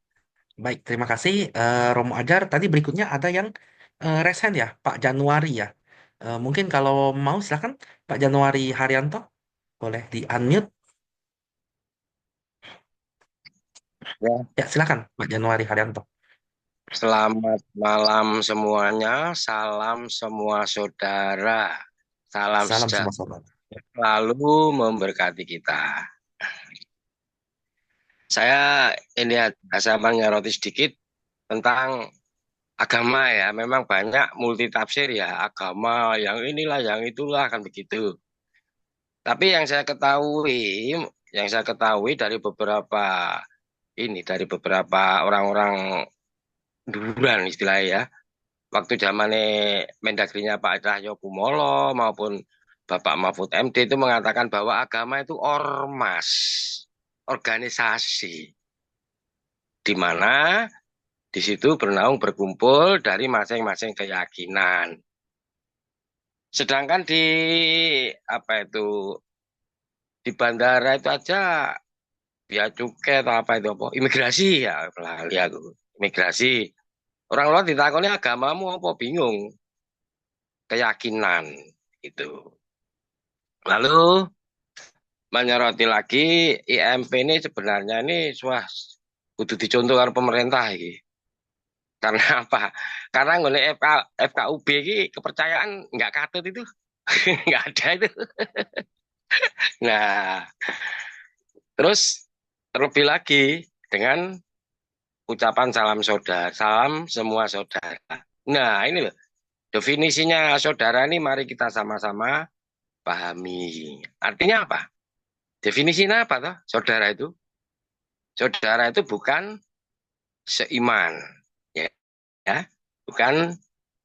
baik. Terima kasih Romo Ajar. Tadi berikutnya ada yang resen ya, Pak Januari ya. Mungkin kalau mau silakan Pak Januari Haryanto, boleh di-unmute. Ya, Ya, silakan Pak Januari Haryanto. selamat malam semuanya, salam semua saudara, salam Salam semua sejahtera sobat. selalu memberkati kita. Saya ini saya menyoroti sedikit tentang agama ya, memang banyak multi tafsir ya, agama yang inilah yang itulah kan begitu. Tapi yang saya ketahui dari beberapa orang-orang duran istilahnya ya, waktu zamannya Mendagrinya Pak Cahyokumolo maupun Bapak Mahfud MD itu mengatakan bahwa agama itu ormas, organisasi, di mana di situ berkumpul dari masing-masing keyakinan. Sedangkan apa itu di bandara itu aja ya cukai atau apa itu apa imigrasi ya lali aku imigrasi orang luar ditakoni agamamu apa bingung keyakinan itu. Lalu menyoroti lagi IMP ini sebenarnya ini wah kudu dicontohkan pemerintah ini. Karena apa? Karena nggone FKUB ini kepercayaan nggak katut itu. Nggak ada itu. Nah, terus terlebih lagi dengan ucapan salam saudara, salam semua saudara. Nah, ini loh, definisinya saudara ini mari kita sama-sama pahami. Artinya apa? Definisinya apa toh? Saudara itu bukan seiman, ya, ya, bukan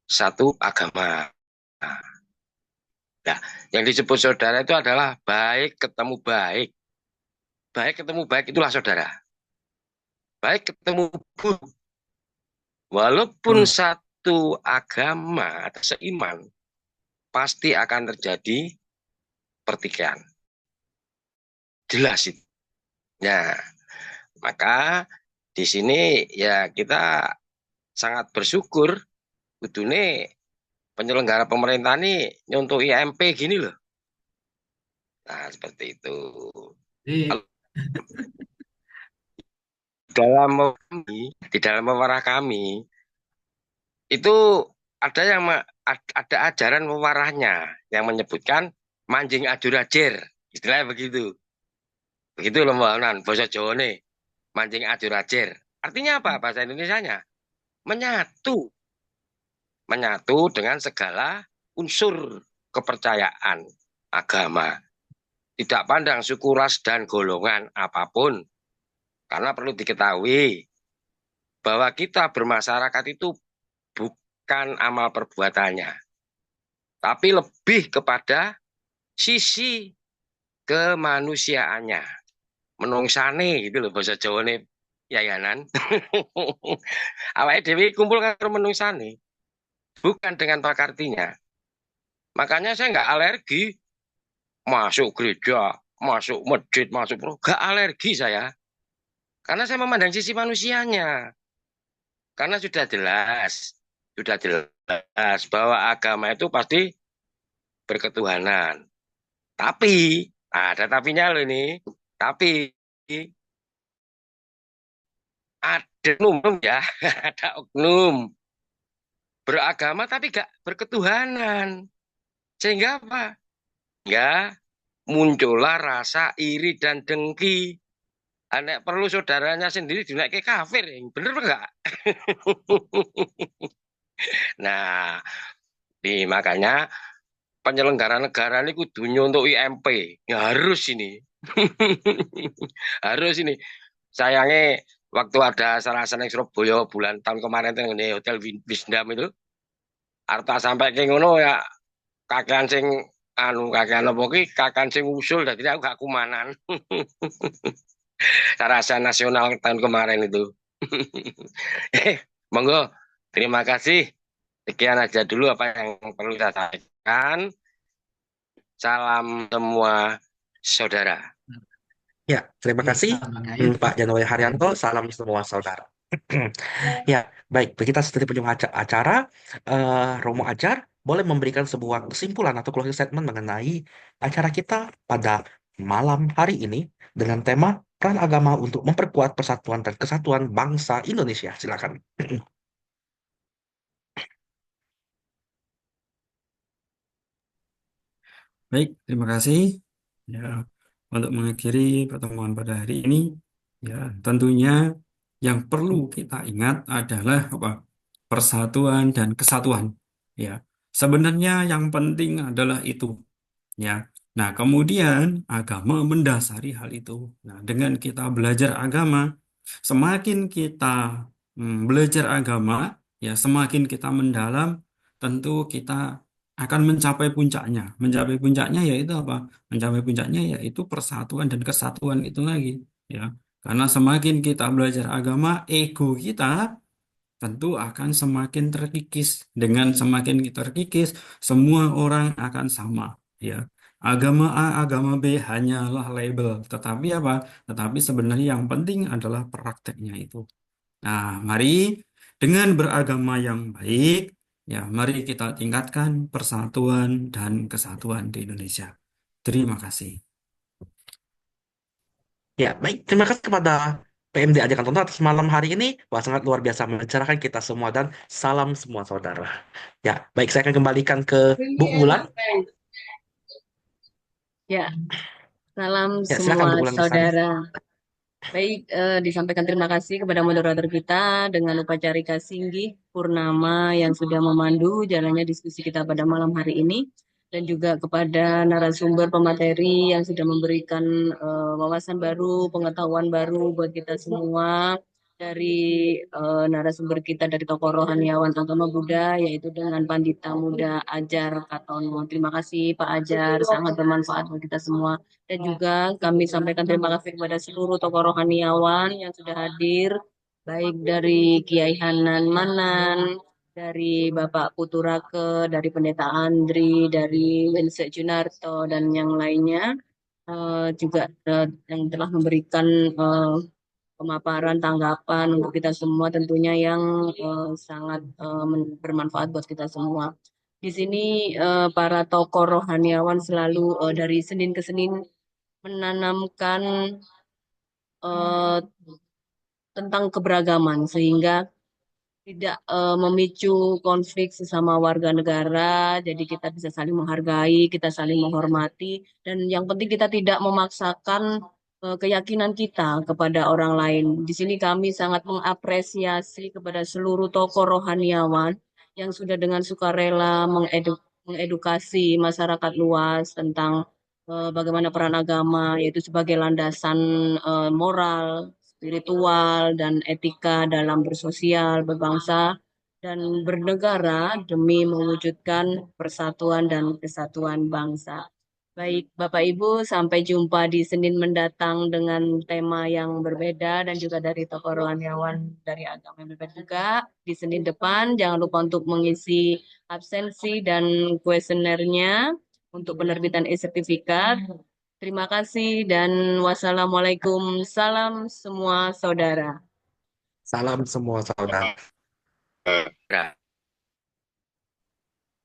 satu agama. Nah, yang disebut saudara itu adalah baik ketemu baik. Baik ketemu baik itulah saudara. Baik ketemu buruk. Walaupun satu agama atau seiman, pasti akan terjadi pertikaian. Jelas itu. Nah, maka di sini ya kita sangat bersyukur kudune penyelenggara pemerintah ini nyontoh IMP gini loh. Nah, seperti itu. Jadi, Di dalam mewarah kami itu ada ajaran mewarahnya yang menyebutkan manjing ajur-ajir, istilahnya begitu. Begitu loh Mbak Nan, bahasa Jawa nih, manjing ajur-ajir. Artinya apa bahasa Indonesianya? Menyatu dengan segala unsur kepercayaan agama. Tidak pandang suku, ras, dan golongan apapun. Karena perlu diketahui bahwa kita bermasyarakat itu bukan amal perbuatannya, tapi lebih kepada sisi kemanusiaannya. Menungsane gitu loh bahasa Jawa nih yayanan. Awake dhewe kumpul karo menungsane, bukan dengan pakartinya. Makanya saya nggak alergi masuk gereja, masuk masjid, masuk nggak alergi saya. Karena saya memandang sisi manusianya. Karena sudah jelas bahwa agama itu pasti berketuhanan. Tapi, ada tapinya loh ini. Tapi ada oknum ya, ada oknum beragama tapi gak berketuhanan. Sehingga apa? Ya, muncullah rasa iri dan dengki. Anak perlu saudaranya sendiri dinaik ke kafir, bener enggak? Nah, makanya penyelenggara negara ini kudunya untuk IMP. Ya harus ini. Harus ini. Sayangnya waktu ada salah seneng Surabaya tahun kemarin di Hotel Wisdom itu, arta sampai ke ngono ya kakean sing kakean apa ki kakean sing usul dadi aku gak kumanan. Rasa nasional tahun kemarin itu. Monggo, terima kasih. Sekian aja dulu apa yang perlu saya sampaikan. Salam semua saudara. Ya, terima kasih Pak Januari Haryanto. Salam semua saudara. Ya, baik. Kita seperti penjumpa acara, Romo Ajar boleh memberikan sebuah kesimpulan atau closing statement mengenai acara kita pada malam hari ini dengan tema peran agama untuk memperkuat persatuan dan kesatuan bangsa Indonesia. Silakan. Baik, terima kasih. Ya, untuk mengakhiri pertemuan pada hari ini, ya tentunya yang perlu kita ingat adalah apa? Persatuan dan kesatuan. Ya, sebenarnya yang penting adalah itu. Ya, Nah, kemudian agama mendasari hal itu. Nah, dengan kita belajar agama, semakin kita belajar agama, ya semakin kita mendalam, tentu kita akan mencapai puncaknya. Mencapai puncaknya yaitu apa? Mencapai puncaknya yaitu persatuan dan kesatuan itu lagi, ya. Karena semakin kita belajar agama, ego kita tentu akan semakin terkikis. Dengan semakin terkikis, semua orang akan sama, ya. Agama A, agama B hanyalah label, tetapi apa? Tetapi sebenarnya yang penting adalah prakteknya itu. Nah, mari dengan beragama yang baik, ya, mari kita tingkatkan persatuan dan kesatuan di Indonesia. Terima kasih. Ya, baik. Terima kasih kepada PMD Ajakan Tonton atas malam hari ini. Wah, sangat luar biasa mencerahkan kita semua dan salam semua saudara. Ya, baik. Saya akan kembalikan ke Bu Wulan. Ya, salam Ya, semua silakan Bu Wulan Lestari. saudara. Baik, disampaikan terima kasih kepada moderator kita dengan Upacarika Singgih Purnama yang sudah memandu jalannya diskusi kita pada malam hari ini, dan juga kepada narasumber pemateri yang sudah memberikan wawasan baru, pengetahuan baru buat kita semua, dari narasumber kita dari tokoh rohaniawan agama Buddha, yaitu dengan Pandita Muda Ajar Katono. Terima kasih Pak Ajar, sangat bermanfaat buat kita semua. Dan juga kami sampaikan terima kasih kepada seluruh tokoh rohaniawan yang sudah hadir, baik dari Kiai Hanan Manan, dari Bapak Puturake, dari Pendeta Andri, dari Wense Junarto, dan yang lainnya. Juga yang telah memberikan pemaparan, tanggapan untuk kita semua tentunya yang sangat bermanfaat buat kita semua. Di sini para tokoh rohaniawan selalu dari Senin ke Senin menanamkan eh, tentang keberagaman sehingga tidak memicu konflik sesama warga negara. Jadi kita bisa saling menghargai, kita saling menghormati, dan yang penting kita tidak memaksakan keyakinan kita kepada orang lain. Di sini kami sangat mengapresiasi kepada seluruh tokoh rohaniawan yang sudah dengan sukarela mengedukasi masyarakat luas tentang bagaimana peran agama, yaitu sebagai landasan moral, spiritual, dan etika dalam bersosial, berbangsa, dan bernegara demi mewujudkan persatuan dan kesatuan bangsa. Baik, Bapak Ibu, sampai jumpa di Senin mendatang dengan tema yang berbeda dan juga dari tokoh rohaniawan dari agama yang berbeda juga. Di Senin depan, jangan lupa untuk mengisi absensi dan kuesionernya untuk penerbitan e-sertifikat. Terima kasih dan wassalamualaikum. Salam semua saudara. Salam semua saudara. Nah,